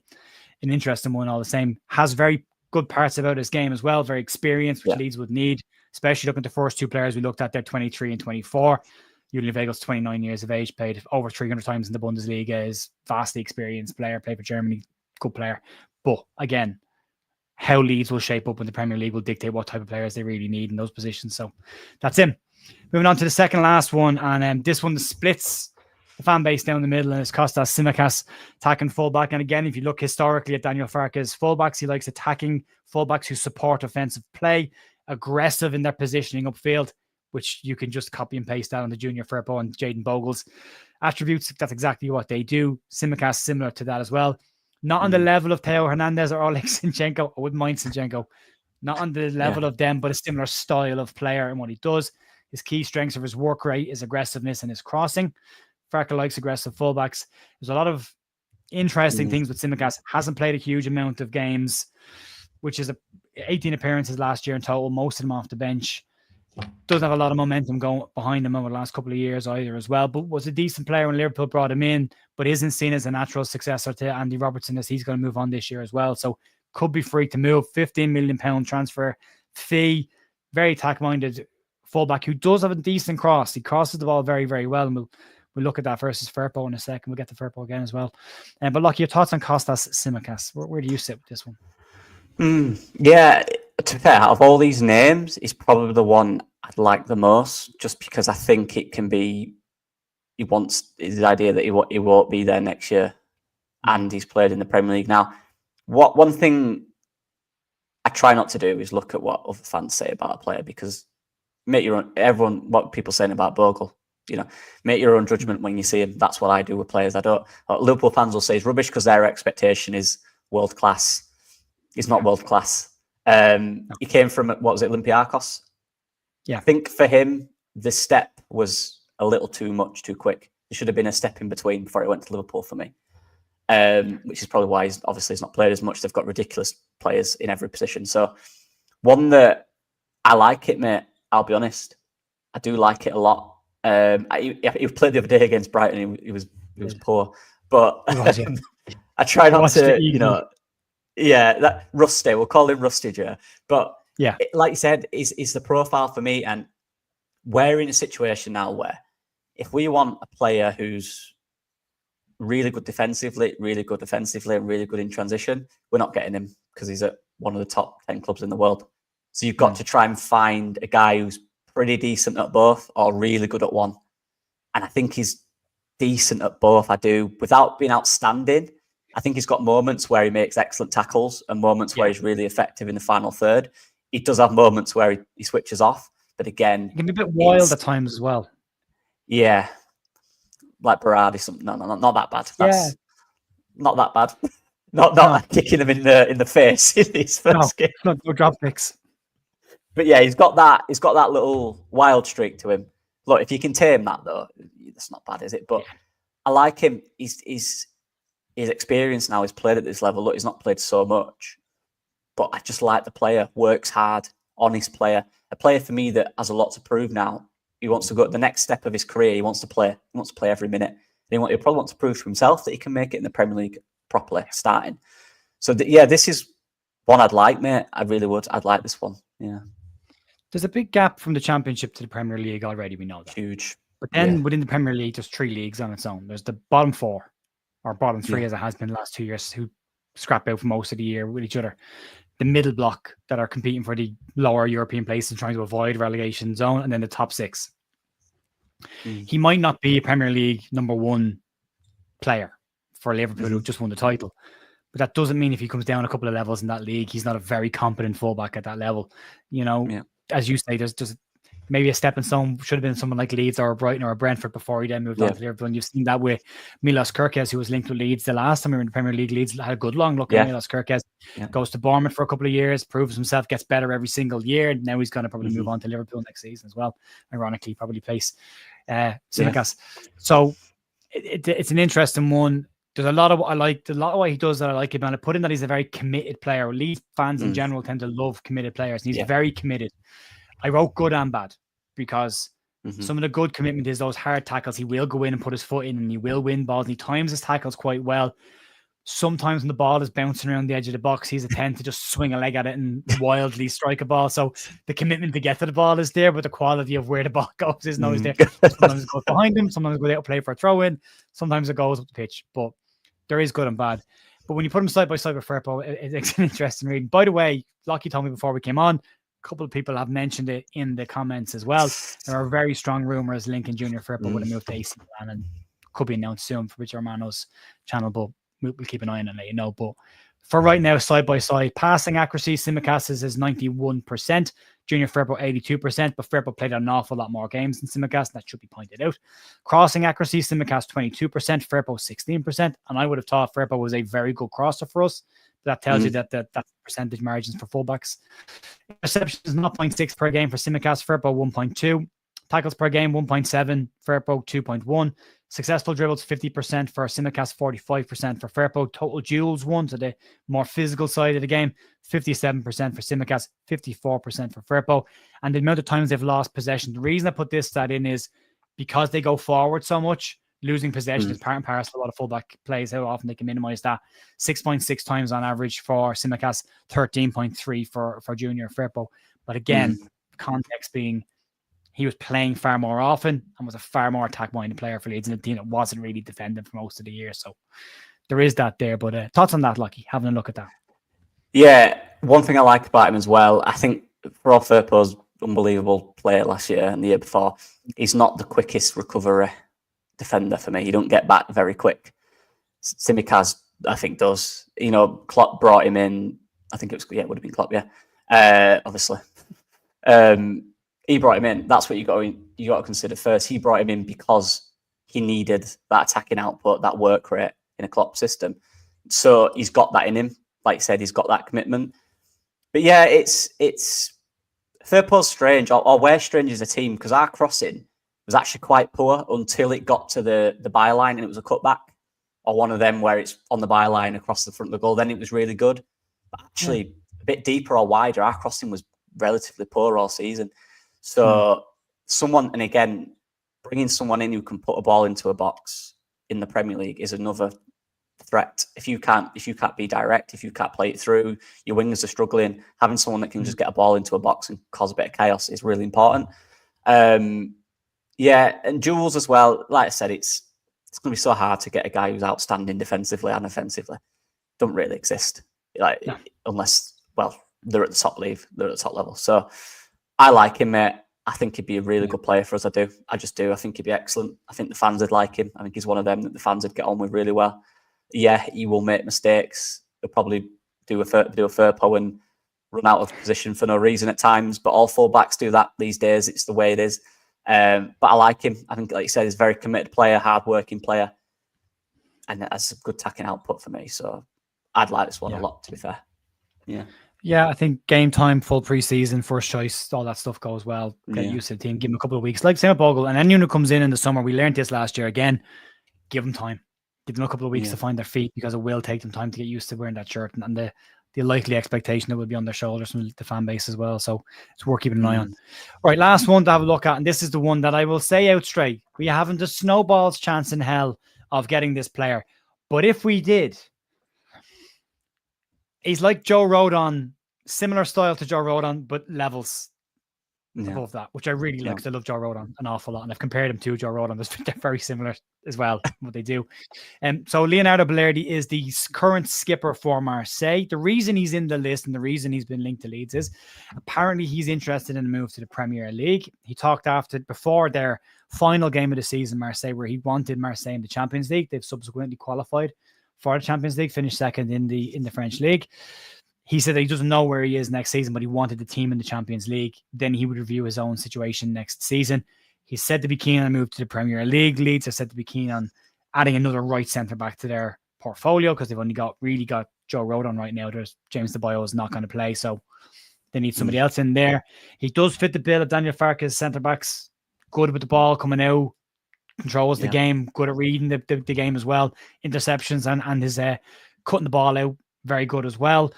an interesting one all the same. Has very good parts about his game as well, very experienced, which Leeds would need, especially looking at the first 2 players we looked at, they're 23 and 24. Julian Weigl's 29 years of age, played over 300 times in the Bundesliga, is vastly experienced player, played for Germany, good player. But again, how Leeds will shape up in the Premier League will dictate what type of players they really need in those positions. So that's him. Moving on to the second last one, and this one splits the fan base down the middle, and it's Kostas Tsimikas attacking fullback. And again, if you look historically at Daniel Farke's fullbacks, he likes attacking fullbacks who support offensive play, aggressive in their positioning upfield, which you can just copy and paste that on the Junior Firpo and Jaden Bogle's attributes. That's exactly what they do. Tsimikas similar to that as well. Not on the level of Theo Hernandez or Oleg Zinchenko. I wouldn't mind Zinchenko. Not on the level of them, but a similar style of player and what he does. His key strengths are his work rate, his aggressiveness, and his crossing. Farke likes aggressive fullbacks. There's a lot of interesting things with Tsimikas. Hasn't played a huge amount of games, which is 18 appearances last year in total, most of them off the bench. Doesn't have a lot of momentum going behind him over the last couple of years either as well, but was a decent player when Liverpool brought him in, but isn't seen as a natural successor to Andy Robertson as he's going to move on this year as well. So could be free to move. £15 million transfer fee. Very attack-minded fullback who does have a decent cross. He crosses the ball very, very well, and we'll look at that versus Firpo in a second. We'll get to Firpo again as well. But look, your thoughts on Kostas Tsimikas. Where do you sit with this one? Yeah, to be fair, out of all these names, he's probably the one I'd like the most, just because I think it can be. He wants his idea that he won't be there next year, and he's played in the Premier League now. One thing I try not to do is look at what other fans say about a player, because make your own. What people saying about Bogle, make your own judgment when you see him. That's what I do with players. I don't. Liverpool fans will say he's rubbish because their expectation is world class. He's not world class. He came from, what was it, Olympiacos? Yeah. I think for him, the step was a little too much, too quick. There should have been a step in between before he went to Liverpool for me, which is probably why he's not played as much. They've got ridiculous players in every position. So one that I like it, mate, I'll be honest. I do like it a lot. He played the other day against Brighton. He was poor. But I try not to, that Rusty, we'll call him Rusty, Joe. But yeah, like you said, is the profile for me. And we're in a situation now where if we want a player who's really good defensively, and really good in transition, we're not getting him because he's at one of the top 10 clubs in the world. So you've got to try and find a guy who's pretty decent at both or really good at one. And I think he's decent at both. I do, without being outstanding. I think he's got moments where he makes excellent tackles and moments where he's really effective in the final third. He does have moments where he switches off, but again, he can be a bit wild at times as well. Yeah, like Balerdi. Something. No, not that bad. That's not that bad. not like kicking him in the face in his first game. No drop kicks. But yeah, he's got that little wild streak to him. Look, if you can tame that though, that's not bad, is it? But I like him. His experience now. He's played at this level. Look, he's not played so much, but I just like the player. Works hard, honest player. A player for me that has a lot to prove now. He wants to go to the next step of his career. He wants to play. He wants to play every minute. He probably wants to prove to himself that he can make it in the Premier League properly, starting. So this is one I'd like, mate. I really would. I'd like this one. Yeah. There's a big gap from the Championship to the Premier League already. We know that. Huge. But then within the Premier League, there's 3 leagues on its own. There's the bottom 4. Or bottom 3 as it has been the last 2 years, who scrap out for most of the year with each other. The middle block that are competing for the lower European places, trying to avoid relegation zone, and then the top 6. He might not be a Premier League number 1 player for Liverpool who just won the title, but that doesn't mean if he comes down a couple of levels in that league, he's not a very competent fullback at that level. As you say, there's just maybe a stepping stone should have been someone like Leeds or Brighton or Brentford before he then moved on to Liverpool. And you've seen that with Milos Kerkez, who was linked with Leeds the last time we were in the Premier League. Leeds had a good long look at Milos Kerkez. Goes to Bournemouth for a couple of years, proves himself, gets better every single year. Now he's going to probably move on to Liverpool next season as well. Ironically, probably place Tsimikas. So it's an interesting one. There's a lot of what he does that I like him, and I put in that he's a very committed player. Leeds fans in general tend to love committed players, and he's very committed. I wrote good and bad, because some of the good commitment is those hard tackles. He will go in and put his foot in, and he will win balls, and he times his tackles quite well. Sometimes when the ball is bouncing around the edge of the box, he's a tend to just swing a leg at it and wildly strike a ball. So the commitment to get to the ball is there, but the quality of where the ball goes isn't always there. Sometimes it goes behind him, sometimes it goes out to play for a throw in, sometimes it goes up the pitch. But there is good and bad. But when you put him side by side with Firpo, it's an interesting reading. By the way, Lockie told me before we came on, a couple of people have mentioned it in the comments as well. There are very strong rumors linking Junior Firpo with a move to AC Milan, and could be announced soon for Rich Romano's channel, but we'll keep an eye on it and let you know. But For right now, side by side, passing accuracy, Tsimikas is 91%, Junior Firpo 82%, but Firpo played an awful lot more games than Tsimikas. That should be pointed out. Crossing accuracy, Tsimikas 22%, Firpo 16%, and I would have thought Firpo was a very good crosser for us. That tells you that that's percentage margins for fullbacks. Interceptions 0.6 per game for Tsimikas, Firpo 1.2. Tackles per game 1.7, Firpo 2.1. Successful dribbles 50% for Tsimikas, 45% for Firpo. Total duels won, so the more physical side of the game, 57% for Tsimikas, 54% for Firpo. And the amount of times they've lost possession. The reason I put this stat in is because they go forward so much, losing possession is part and parcel. A lot of fullback plays, how often they can minimize that. 6.6 times on average for Tsimikas, 13.3 for Junior Firpo. But again, context being he was playing far more often and was a far more attack-minded player for Leeds in a team that wasn't really defending for most of the year. So there is that there. But thoughts on that, Lucky, having a look at that? Yeah, one thing I like about him as well, I think for all Firpo's unbelievable player last year and the year before, he's not the quickest recovery defender for me. He don't get back very quick. Tsimikas, I think, does. You know, Klopp brought him in. I think it would have been Klopp, obviously. He brought him in. That's what you got to consider first. He brought him in because he needed that attacking output, that work rate in a Klopp system. So he's got that in him. Like you said, he's got that commitment. But yeah, it's Firpo's strange, or we're strange as a team, because our crossing was actually quite poor until it got to the byline and it was a cutback, or one of them where it's on the byline across the front of the goal. Then it was really good. But actually, a bit deeper or wider, our crossing was relatively poor all season. So someone, and again, bringing someone in who can put a ball into a box in the Premier League is another threat. If you can't be direct, if you can't play it through, your wingers are struggling. Having someone that can just get a ball into a box and cause a bit of chaos is really important. And duels as well. Like I said, it's going to be so hard to get a guy who's outstanding defensively and offensively. Don't really exist, unless they're at the top league, they're at the top level. So I like him, mate. I think he'd be a really good player for us. I just do. I think he'd be excellent. I think the fans would like him. I think he's one of them that the fans would get on with really well. Yeah, he will make mistakes. He'll probably do a Firpo and run out of position for no reason at times. But all fullbacks do that these days. It's the way it is. But I like him. I think, like you said, he's a very committed player, hard-working player, and that's a good attacking output for me. So I'd like this one a lot, to be fair. Yeah. Yeah, I think game time, full preseason, first choice, all that stuff goes well. Get used to the team, give him a couple of weeks. Like same with Bogle, and anyone who comes in the summer, we learned this last year again, give them time. Give them a couple of weeks to find their feet, because it will take them time to get used to wearing that shirt and the likely expectation that will be on their shoulders from the fan base as well. So it's worth keeping an eye on. Right, last one to have a look at, and this is the one that I will say out straight. We haven't a snowball's chance in hell of getting this player. But if we did, he's like Joe Rodon, similar style to Joe Rodon, but levels above that, which I really like, because I love Joe Rodon an awful lot, and I've compared him to Joe Rodon. They're very similar as well, what they do. So Leonardo Balerdi is the current skipper for Marseille. The reason he's in the list and the reason he's been linked to Leeds is apparently he's interested in a move to the Premier League. He talked before their final game of the season, Marseille, where he wanted Marseille in the Champions League. They've subsequently qualified for the Champions League, finished second in the French league. He said that he doesn't know where he is next season, but he wanted the team in the Champions League. Then he would review his own situation next season. He's said to be keen on a move to the Premier League. Leeds are said to be keen on adding another right centre-back to their portfolio, because they've only got Joe Rodon right now. There's James DeBio is not going to play, so they need somebody else in there. He does fit the bill of Daniel Farke's centre-backs. Good with the ball coming out, controls the game, good at reading the game as well. Interceptions and his cutting the ball out, very good as well.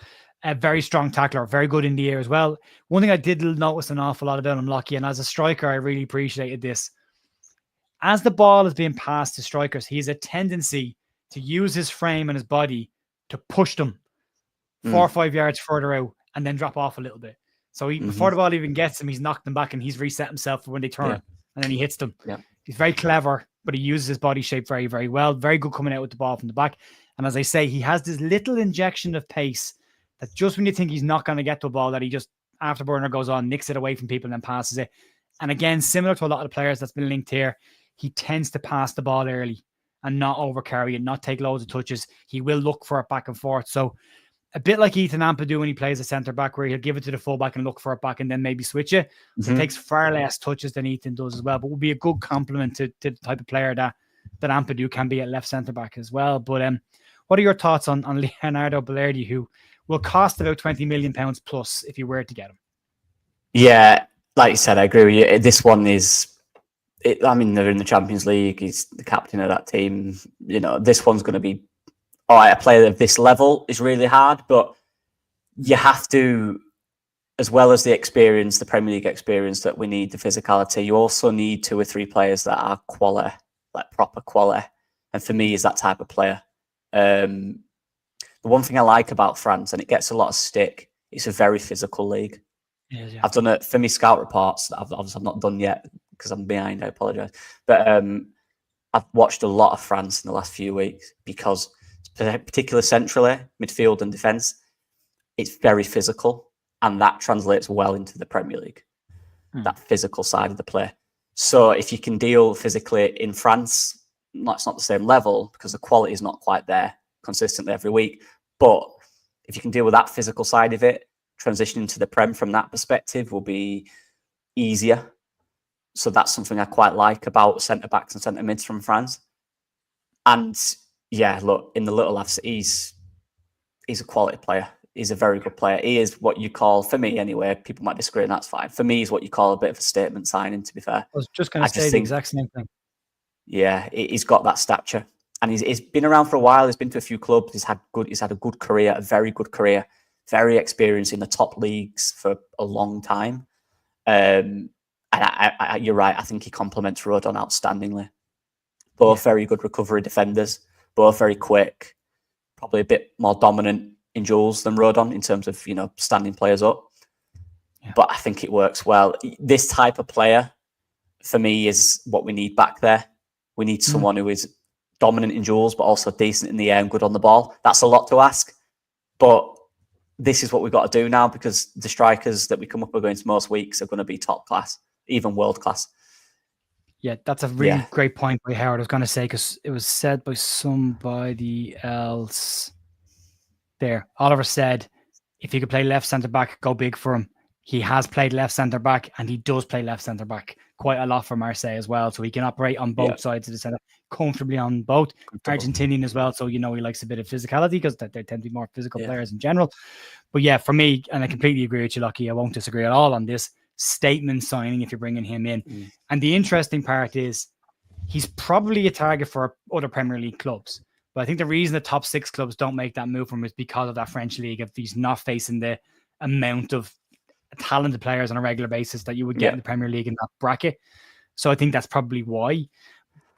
A very strong tackler, very good in the air as well. One thing I did notice an awful lot about him, Lockie, and as a striker, I really appreciated this. As the ball is being passed to strikers, he has a tendency to use his frame and his body to push them 4 or 5 yards further out and then drop off a little bit. So before the ball even gets him, he's knocked them back and he's reset himself for when they turn and then he hits them. Yeah. He's very clever, but he uses his body shape very, very well. Very good coming out with the ball from the back. And as I say, he has this little injection of pace that just when you think he's not going to get to a ball, that he just, afterburner goes on, nicks it away from people and then passes it. And again, similar to a lot of the players that's been linked here, he tends to pass the ball early and not overcarry it, not take loads of touches. He will look for it back and forth. So a bit like Ethan Ampadu when he plays a centre back, where he'll give it to the fullback and look for it back and then maybe switch it. It takes far less touches than Ethan does as well, but would be a good complement to the type of player that Ampadu can be at left centre back as well. But what are your thoughts on Leonardo Balerdi, who will cost about £20 million plus if you were to get him? Yeah, like you said, I agree with you. This one is, I mean, they're in the Champions League. He's the captain of that team. You know, this one's going to be, all right, a player of this level is really hard, but you have to, as well as the experience, the Premier League experience that we need, the physicality, you also need 2 or 3 players that are quality, like proper quality. And for me, is that type of player. The one thing I like about France, and it gets a lot of stick, it's a very physical league. Yeah. I've done it for me scout reports that I've not done yet because I'm behind. I apologise, but I've watched a lot of France in the last few weeks because, particularly centrally, midfield and defence, it's very physical, and that translates well into the Premier League. That physical side of the play. So if you can deal physically in France, it's not the same level because the quality is not quite there consistently every week. But if you can deal with that physical side of it, transitioning to the Prem from that perspective will be easier. So that's something I quite like about centre-backs and centre-mids from France. And yeah, look, in the little laughs, he's a quality player. He's a very good player. He is what you call, for me anyway, people might disagree and that's fine. For me, he's what you call a bit of a statement signing, to be fair. I was just going to say the exact same thing. Yeah, he's got that stature. And he's been around for a while. He's been to a few clubs. He's had a good career, a very good career, very experienced in the top leagues for a long time. And you're right. I think he complements Rodon outstandingly. Both very good recovery defenders, both very quick, probably a bit more dominant in duels than Rodon in terms of, you know, standing players up. Yeah. But I think it works well. This type of player, for me, is what we need back there. We need someone who is dominant in duels, but also decent in the air and good on the ball. That's a lot to ask, but this is what we've got to do now because the strikers that we come up against most weeks are going to be top class, even world class. Yeah, that's a really great point by Howard. I was going to say, because it was said by somebody else there. Oliver said, if he could play left centre-back, go big for him. He has played left centre-back, and he does play left centre-back quite a lot for Marseille as well. So he can operate on both sides of the centre, comfortably on both. Argentinian as well, so you know he likes a bit of physicality because they tend to be more physical players in general. But yeah, for me, and I completely agree with you, Lucky, I won't disagree at all on this statement signing if you're bringing him in. And the interesting part is he's probably a target for other Premier League clubs. But I think the reason the top 6 clubs don't make that move for him is because of that French league, if he's not facing the amount of talented players on a regular basis that you would get in the Premier League in that bracket. So I think that's probably why.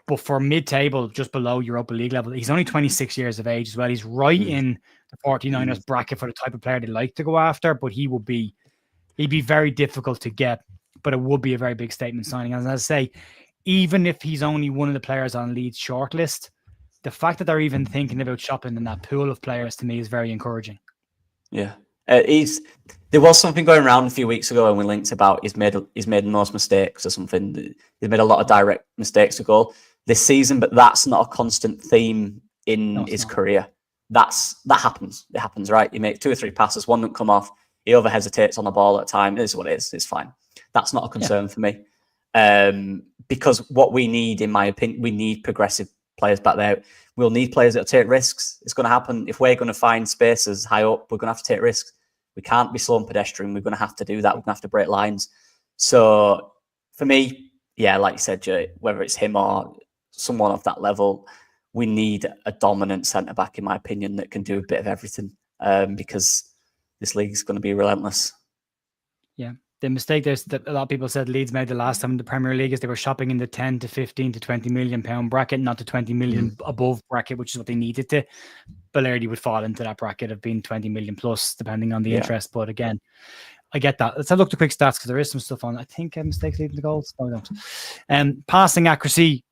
But for mid-table, just below Europa League level, he's only 26 years of age as well. He's right in the 49ers bracket for the type of player they like to go after, but he'd be very difficult to get, but it would be a very big statement signing. And as I say, even if he's only one of the players on Leeds shortlist, the fact that they're even thinking about shopping in that pool of players to me is very encouraging. Yeah. There was something going around a few weeks ago and we linked about he's made the most mistakes or something. He's made a lot of direct mistakes to goal this season, but that's not a constant theme in his career. That happens. It happens, right? You make 2 or 3 passes, one don't come off. He over hesitates on the ball at a time. It is what it is. It's fine. That's not a concern for me. Because what we need, in my opinion, we need progressive players back there. We'll need players that will take risks. It's going to happen. If we're going to find spaces high up, we're going to have to take risks. We can't be slow and pedestrian. We're going to have to do that. We're going to have to break lines. So for me, yeah, like you said, Jay, whether it's him or someone of that level, we need a dominant centre-back, in my opinion, that can do a bit of everything because this league is going to be relentless. Yeah. The mistake that a lot of people said Leeds made the last time in the Premier League is they were shopping in the 10 to 15 to 20 million pound bracket, not the 20 million above bracket, which is what they needed to. Balerdi would fall into that bracket of being 20 million plus, depending on the interest. But again, I get that. Let's have a look at the quick stats because there is some stuff on. I think mistakes leading the goals. No, I don't. Passing accuracy,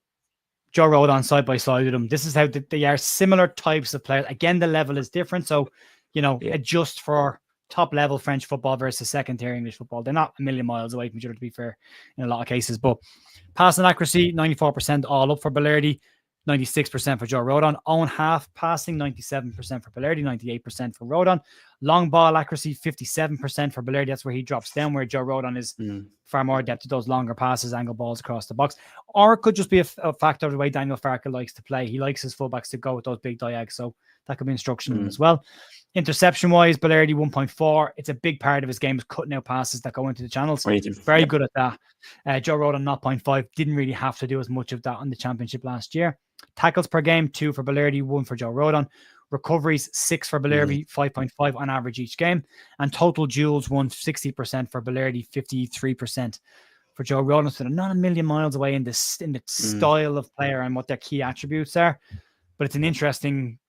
Joe Rodon side by side with them. This is how they are similar types of players. Again, the level is different. So, adjust for top level French football versus second tier English football. They're not a million miles away from each other, to be fair, in a lot of cases. But passing accuracy, 94% all up for Balerdi. 96% for Joe Rodon. Own half passing, 97% for Balerdi, 98% for Rodon. Long ball accuracy, 57% for Balerdi. That's where he drops down, where Joe Rodon is far more adept at those longer passes, angle balls across the box. Or it could just be a factor of the way Daniel Farke likes to play. He likes his fullbacks to go with those big diags, so that could be instructional as well. Interception-wise, Balerdi 1.4. It's a big part of his game is cutting out passes that go into the channels. Very good at that. Joe Rodon 0.5. Didn't really have to do as much of that on the championship last year. Tackles per game, 2 for Balerdi, 1 for Joe Rodon. Recoveries, 6 for Balerdi, 5.5 on average each game. And total duels won 60% for Balerdi, 53% for Joe Rodon. So they're not a million miles away in the style of player and what their key attributes are. But it's an interesting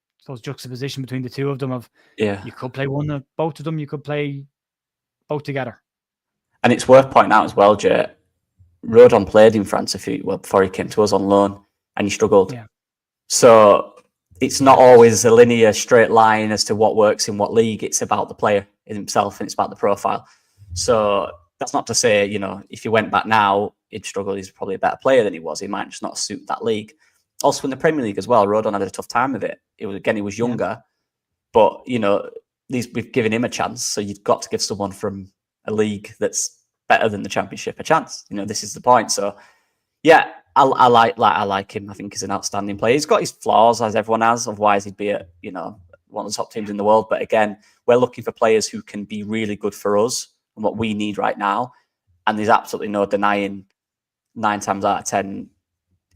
juxtaposition between the two of them. You could play both of them. You could play both together. And it's worth pointing out as well, Jay, Rodon played in France before he came to us on loan, and he struggled. Yeah. So it's not always a linear straight line as to what works in what league. It's about the player in himself, and it's about the profile. So that's not to say, if he went back now, he'd struggle. He's probably a better player than he was. He might just not suit that league. Also in the Premier League as well, Rodon had a tough time with it. He was younger, but we've given him a chance. So you've got to give someone from a league that's better than the Championship a chance. This is the point. So yeah, I like him. I think he's an outstanding player. He's got his flaws, as everyone has. Otherwise, he'd be at one of the top teams in the world. But again, we're looking for players who can be really good for us and what we need right now. And there's absolutely no denying 9 times out of 10,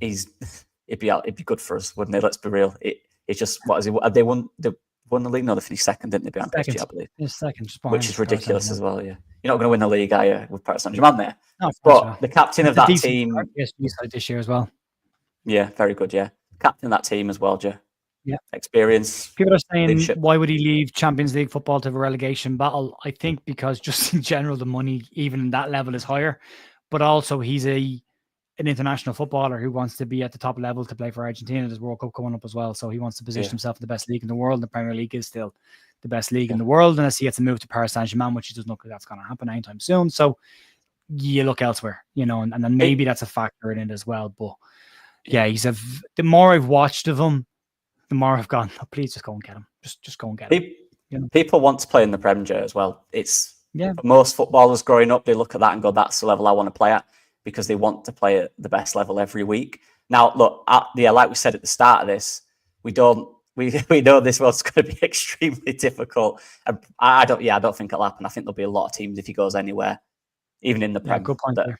it'd be good for us, wouldn't it? Let's be real. It's just, what is it? They won the league? No, they finished second, didn't they? Behind PSG, I believe. Second, which is ridiculous as well. Yeah, you're not going to win the league, are you, with Paris Saint-Germain there? No, but the captain of that team, this year as well. Yeah, very good. Yeah, captain of that team as well, Jay. Yeah, experience. People are saying, leadership. Why would he leave Champions League football to have a relegation battle? I think because just in general, the money even in that level is higher, but also he's an international footballer who wants to be at the top level to play for Argentina. There's World Cup coming up as well, so he wants to position himself in the best league in the world. The Premier League is still the best league in the world, unless he gets a move to Paris Saint-Germain, which he doesn't look like that's going to happen anytime soon. So you look elsewhere, and then maybe that's a factor in it as well. But yeah, the more I've watched of him, the more I've gone, oh, please just go and get him. Just go and get him. People want to play in the Premier as well. Most footballers growing up, they look at that and go, that's the level I want to play at, because they want to play at the best level every week. Now, look, like we said at the start of this, we know this was going to be extremely difficult. I don't think it'll happen. I think there'll be a lot of teams if he goes anywhere, even in the Prem. Good point there.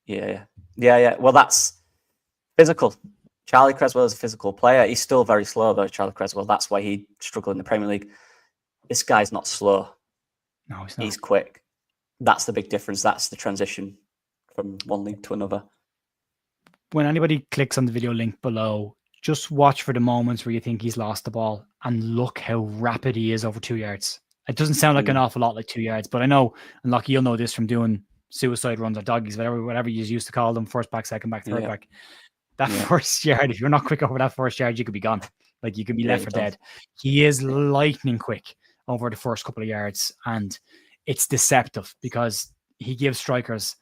Yeah. Well, that's physical. Charlie Creswell is a physical player. He's still very slow, though, Charlie Creswell. That's why he struggled in the Premier League. This guy's not slow. No, he's not. He's quick. That's the big difference. That's the transition from one league to another. When anybody clicks on the video link below, just watch for the moments where you think he's lost the ball and look how rapid he is over 2 yards. It doesn't sound like an awful lot like 2 yards, but I know, and Lockie, you'll know this from doing suicide runs or doggies, whatever you used to call them, first back, second back, third back. That first yard, if you're not quick over that first yard, you could be gone. Like, you could be left for dead. He is lightning quick over the first couple of yards, and it's deceptive because he gives strikers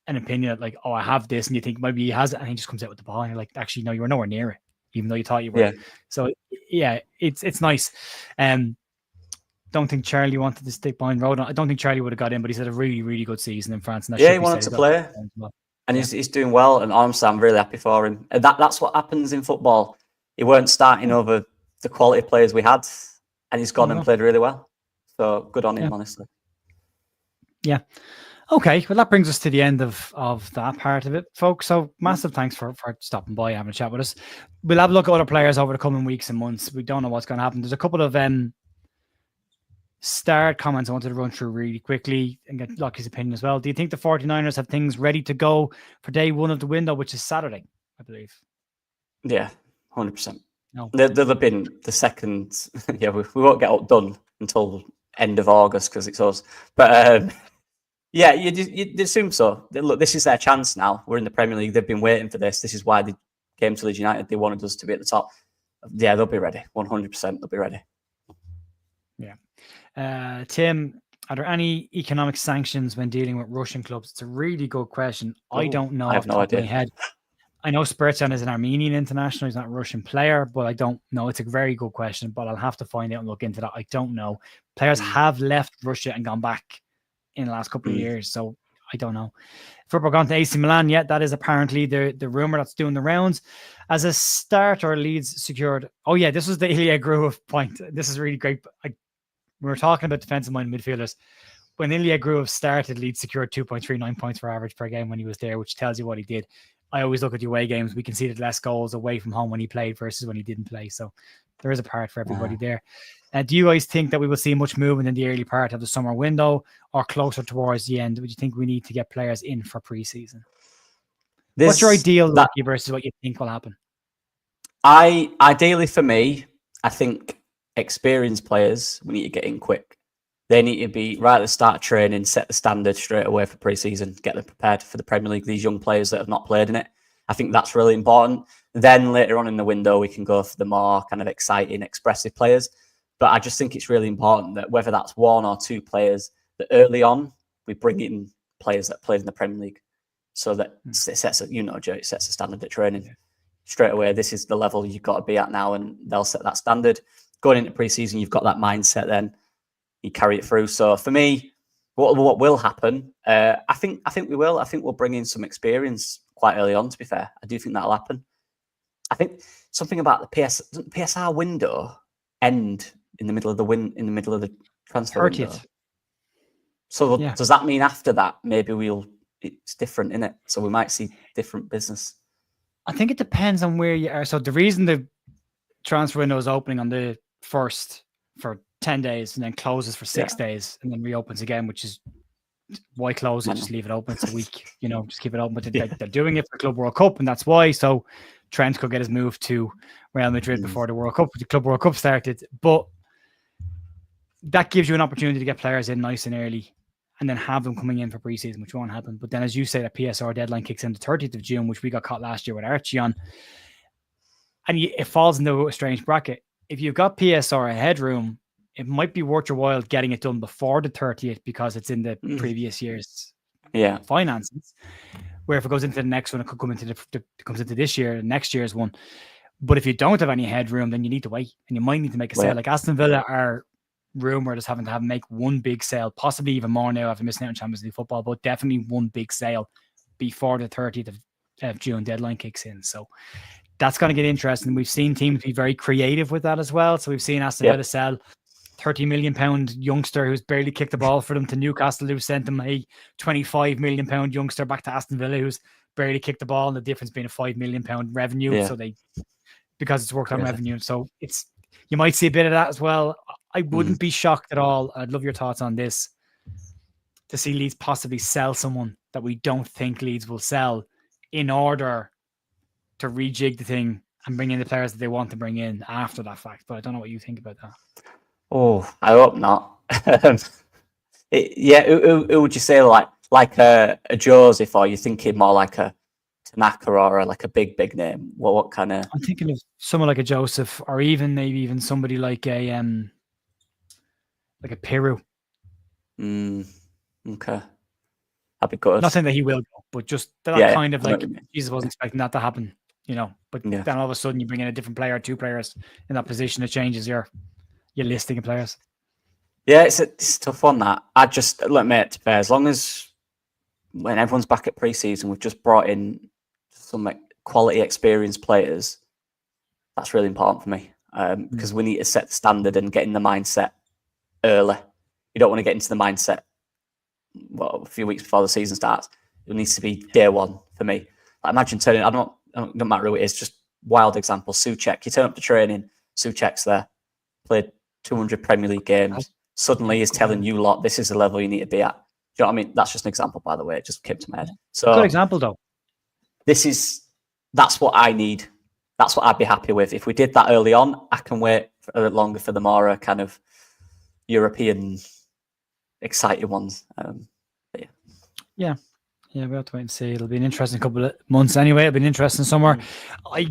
an opinion like, oh, I have this, and you think maybe he has it, and he just comes out with the ball, and you're like, actually, no, you were nowhere near it, even though you thought you were. Yeah. So yeah, it's nice. Don't think Charlie wanted to stick behind Rodon. I don't think Charlie would have got in, but he's had a really, really good season in France. And he wanted to play. And he's doing well, and honestly, I'm really happy for him. And that's what happens in football. He weren't starting over the quality players we had, and he's gone and played really well. So good on him, honestly. Yeah. Okay, well, that brings us to the end of that part of it, folks. So massive thanks for stopping by, having a chat with us. We'll have a look at other players over the coming weeks and months. We don't know what's going to happen. There's a couple of start comments I wanted to run through really quickly and get Lockie's opinion as well. Do you think the 49ers have things ready to go for day one of the window, which is Saturday, I believe? Yeah, 100%. No. They'll have been the second. Yeah, we won't get it done until end of August because it's us. But yeah, you'd assume so. Look, this is their chance now. We're in the Premier League. They've been waiting for this. This is why they came to Leeds United. They wanted us to be at the top. Yeah, they'll be ready. 100%. They'll be ready. Yeah. Tim, are there any economic sanctions when dealing with Russian clubs? It's a really good question. I don't know. I have no idea. I know Spertsyan is an Armenian international. He's not a Russian player, but I don't know. It's a very good question, but I'll have to find out and look into that. I don't know. Players have left Russia and gone back in the last couple of years, so I don't know. Football gone to AC Milan, yeah, that is apparently the rumor that's doing the rounds. As a starter, Leeds secured. Oh yeah, this was the Ilya Gruev point. This is really great. We were talking about defensive minded midfielders. When Ilya Gruev started, Leeds secured 2.39 points per average per game when he was there, which tells you what he did. I always look at the away games. We conceded less goals away from home when he played versus when he didn't play. So there is a part for everybody there. Do you guys think that we will see much movement in the early part of the summer window or closer towards the end? Would you think we need to get players in for pre-season? What's your ideal versus what you think will happen? Ideally for me, I think experienced players, we need to get in quick. They need to be right at the start of training, set the standard straight away for pre-season, get them prepared for the Premier League, these young players that have not played in it. I think that's really important. Then later on in the window, we can go for the more kind of exciting, expressive players. But I just think it's really important that whether that's one or two players, that early on, we bring in players that played in the Premier League. So that it sets, Joe, it sets a standard at training. Straight away, this is the level you've got to be at now, and they'll set that standard. Going into pre-season, you've got that mindset then. You carry it through. So for me, what will happen? I think we will. I think we'll bring in some experience quite early on. To be fair, I do think that'll happen. I think something about the PSR window end in the middle of the transfer 30th. window. So does that mean after that maybe it's different, innit? So we might see different business. I think it depends on where you are. So the reason the transfer window is opening on the 1st for 10 days and then closes for 6 days and then reopens again, which is why close it, just leave it open. It's a week, just keep it open. But they're doing it for the Club World Cup, and that's why. So Trent could get his move to Real Madrid before the World Cup. The Club World Cup started, but that gives you an opportunity to get players in nice and early and then have them coming in for preseason, which won't happen. But then, as you say, the PSR deadline kicks in the 30th of June, which we got caught last year with Archie on, and it falls into a strange bracket. If you've got PSR a headroom, it might be worth your while getting it done before the 30th because it's in the previous year's finances. Where if it goes into the next one, it could come into comes into this year, next year's one. But if you don't have any headroom, then you need to wait, and you might need to make a sale. Like Aston Villa are rumored as having to make one big sale, possibly even more now after missing out on Champions League football, but definitely one big sale before the 30th of June deadline kicks in. So that's going to get interesting. We've seen teams be very creative with that as well. So we've seen Aston Villa sell £30 million youngster who's barely kicked the ball for them to Newcastle, who sent them a £25 million youngster back to Aston Villa who's barely kicked the ball, and the difference being a £5 million revenue. So because it's worked on revenue. So you might see a bit of that as well. I wouldn't be shocked at all. I'd love your thoughts on this, to see Leeds possibly sell someone that we don't think Leeds will sell in order to rejig the thing and bring in the players that they want to bring in after that fact. But I don't know what you think about that. Oh, I hope not. Who would you say like a Joseph, or are you thinking more like a Tanaka or like a big name? What kind of? I'm thinking of someone like a Joseph, or maybe even somebody like a Peru. Okay, that'd be good. Not saying that he will go, but just that kind of like Jesus wasn't expecting that to happen, But then all of a sudden you bring in a different player, two players in that position, it changes your listing of players. Yeah, it's a tough one. That I just look, mate. As long as when everyone's back at pre-season, we've just brought in some quality, experienced players. That's really important for me because we need to set the standard and get in the mindset early. You don't want to get into the mindset a few weeks before the season starts. It needs to be day one for me. Like, imagine turning. I don't matter who it is. Just wild example. Souček. You turn up to training. Souček's there. Played 200 Premier League games. Suddenly he's telling you lot, this is the level you need to be at. Do you know what I mean? That's just an example, by the way. It just came to my head. So good example, though. That's what I need. That's what I'd be happy with. If we did that early on, I can wait a bit longer for the more kind of European exciting ones. Yeah, we'll have to wait and see. It'll be an interesting couple of months anyway. It'll be an interesting summer. A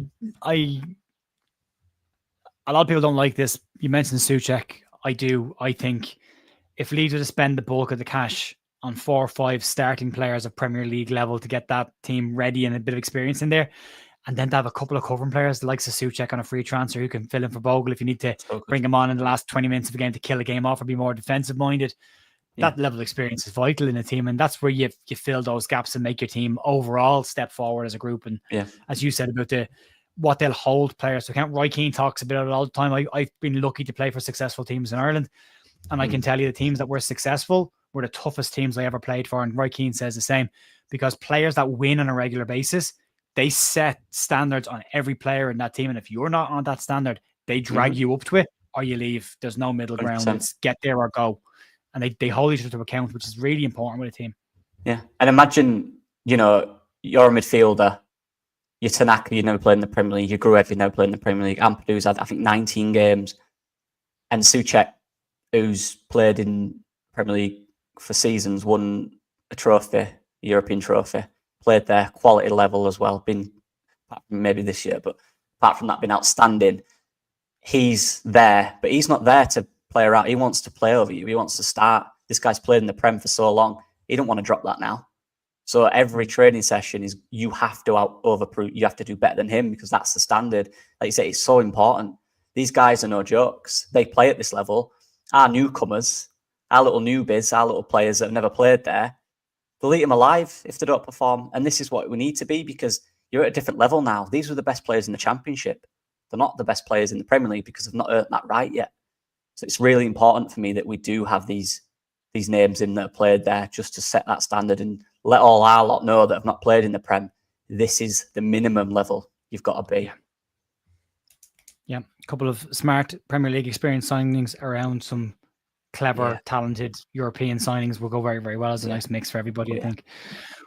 lot of people don't like this. You mentioned Souček. I do. I think if Leeds were to spend the bulk of the cash on 4 or 5 starting players of Premier League level to get that team ready and a bit of experience in there. And then to have a couple of covering players, the likes of Souček on a free transfer who can fill in for Weigl if you need to bring him on in the last 20 minutes of a game to kill a game off or be more defensive minded. That level of experience is vital in a team, and that's where you fill those gaps and make your team overall step forward as a group. And as you said about what they'll hold players. So Roy Keane talks about it all the time. I've been lucky to play for successful teams in Ireland, and I can tell you the teams that were successful were the toughest teams I ever played for. And Roy Keane says the same, because players that win on a regular basis, they set standards on every player in that team. And if you're not on that standard, they drag you up to it or you leave. There's no middle ground. 100%. It's get there or go. And they hold each other to account, which is really important with a team. Yeah. And imagine, you're a midfielder. You're Tanaka, you never played in the Premier League. You Gruev, you never played in the Premier League. Ampadu's had, I think, 19 games. And Souček, who's played in Premier League for seasons, won a trophy, a European trophy, played there, quality level as well, been maybe this year, but apart from that, been outstanding. He's there, but he's not there to play around. He wants to play over you. He wants to start. This guy's played in the Prem for so long. He don't want to drop that now. So every training session is you have to overprove. You have to do better than him because that's the standard. Like you say, it's so important. These guys are no jokes. They play at this level. Our newcomers, our little newbies, our little players that have never played there, they'll eat them alive if they don't perform. And this is what we need to be because you're at a different level now. These are the best players in the Championship. They're not the best players in the Premier League because they've not earned that right yet. So it's really important for me that we do have these names in that have played there just to set that standard and let all our lot know that have not played in the Prem. This is the minimum level you've got to be. Yeah, a couple of smart Premier League experience signings around some clever, talented European signings will go very, very well as a nice mix for everybody, I think.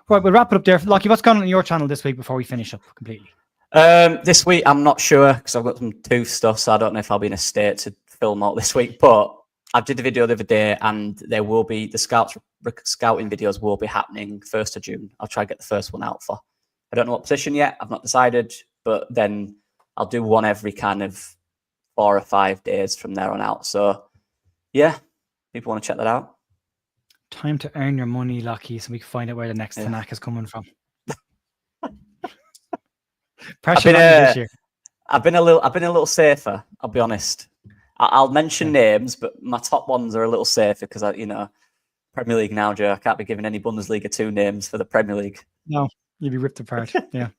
Right, we'll wrap it up there. Lockie, what's going on your channel this week before we finish up completely? This week, I'm not sure because I've got some tooth stuff, so I don't know if I'll be in a state to film out this week, but I did a video the other day and there will be the scouting videos will be happening 1st of June. I'll try to get the first one out for. I don't know what position yet. I've not decided, but then I'll do one every kind of 4 or 5 days from there on out. So yeah, people want to check that out. Time to earn your money, Lockie, so we can find out where the next Tanaka is coming from. Pressure on this year. I've been a little safer, I'll be honest. I'll mention names, but my top ones are a little safer because Premier League now, Joe. I can't be giving any Bundesliga 2 names for the Premier League. No, you'd be ripped apart. Yeah.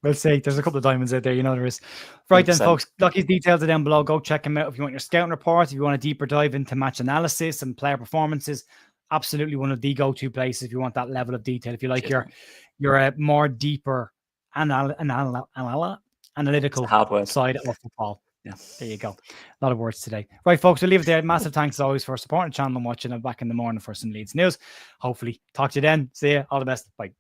We'll see. There's a couple of diamonds out there, there is. Right 100%. Then, folks, Lockie's details are down below. Go check him out if you want your scouting report, if you want a deeper dive into match analysis and player performances. Absolutely one of the go-to places if you want that level of detail. If you like you're a more deeper analytical side of football. Yeah, there you go. A lot of words today. Right, folks, we'll leave it there. Massive thanks as always for supporting the channel and watching. I'm back in the morning for some Leeds news. Hopefully, talk to you then. See you. All the best. Bye.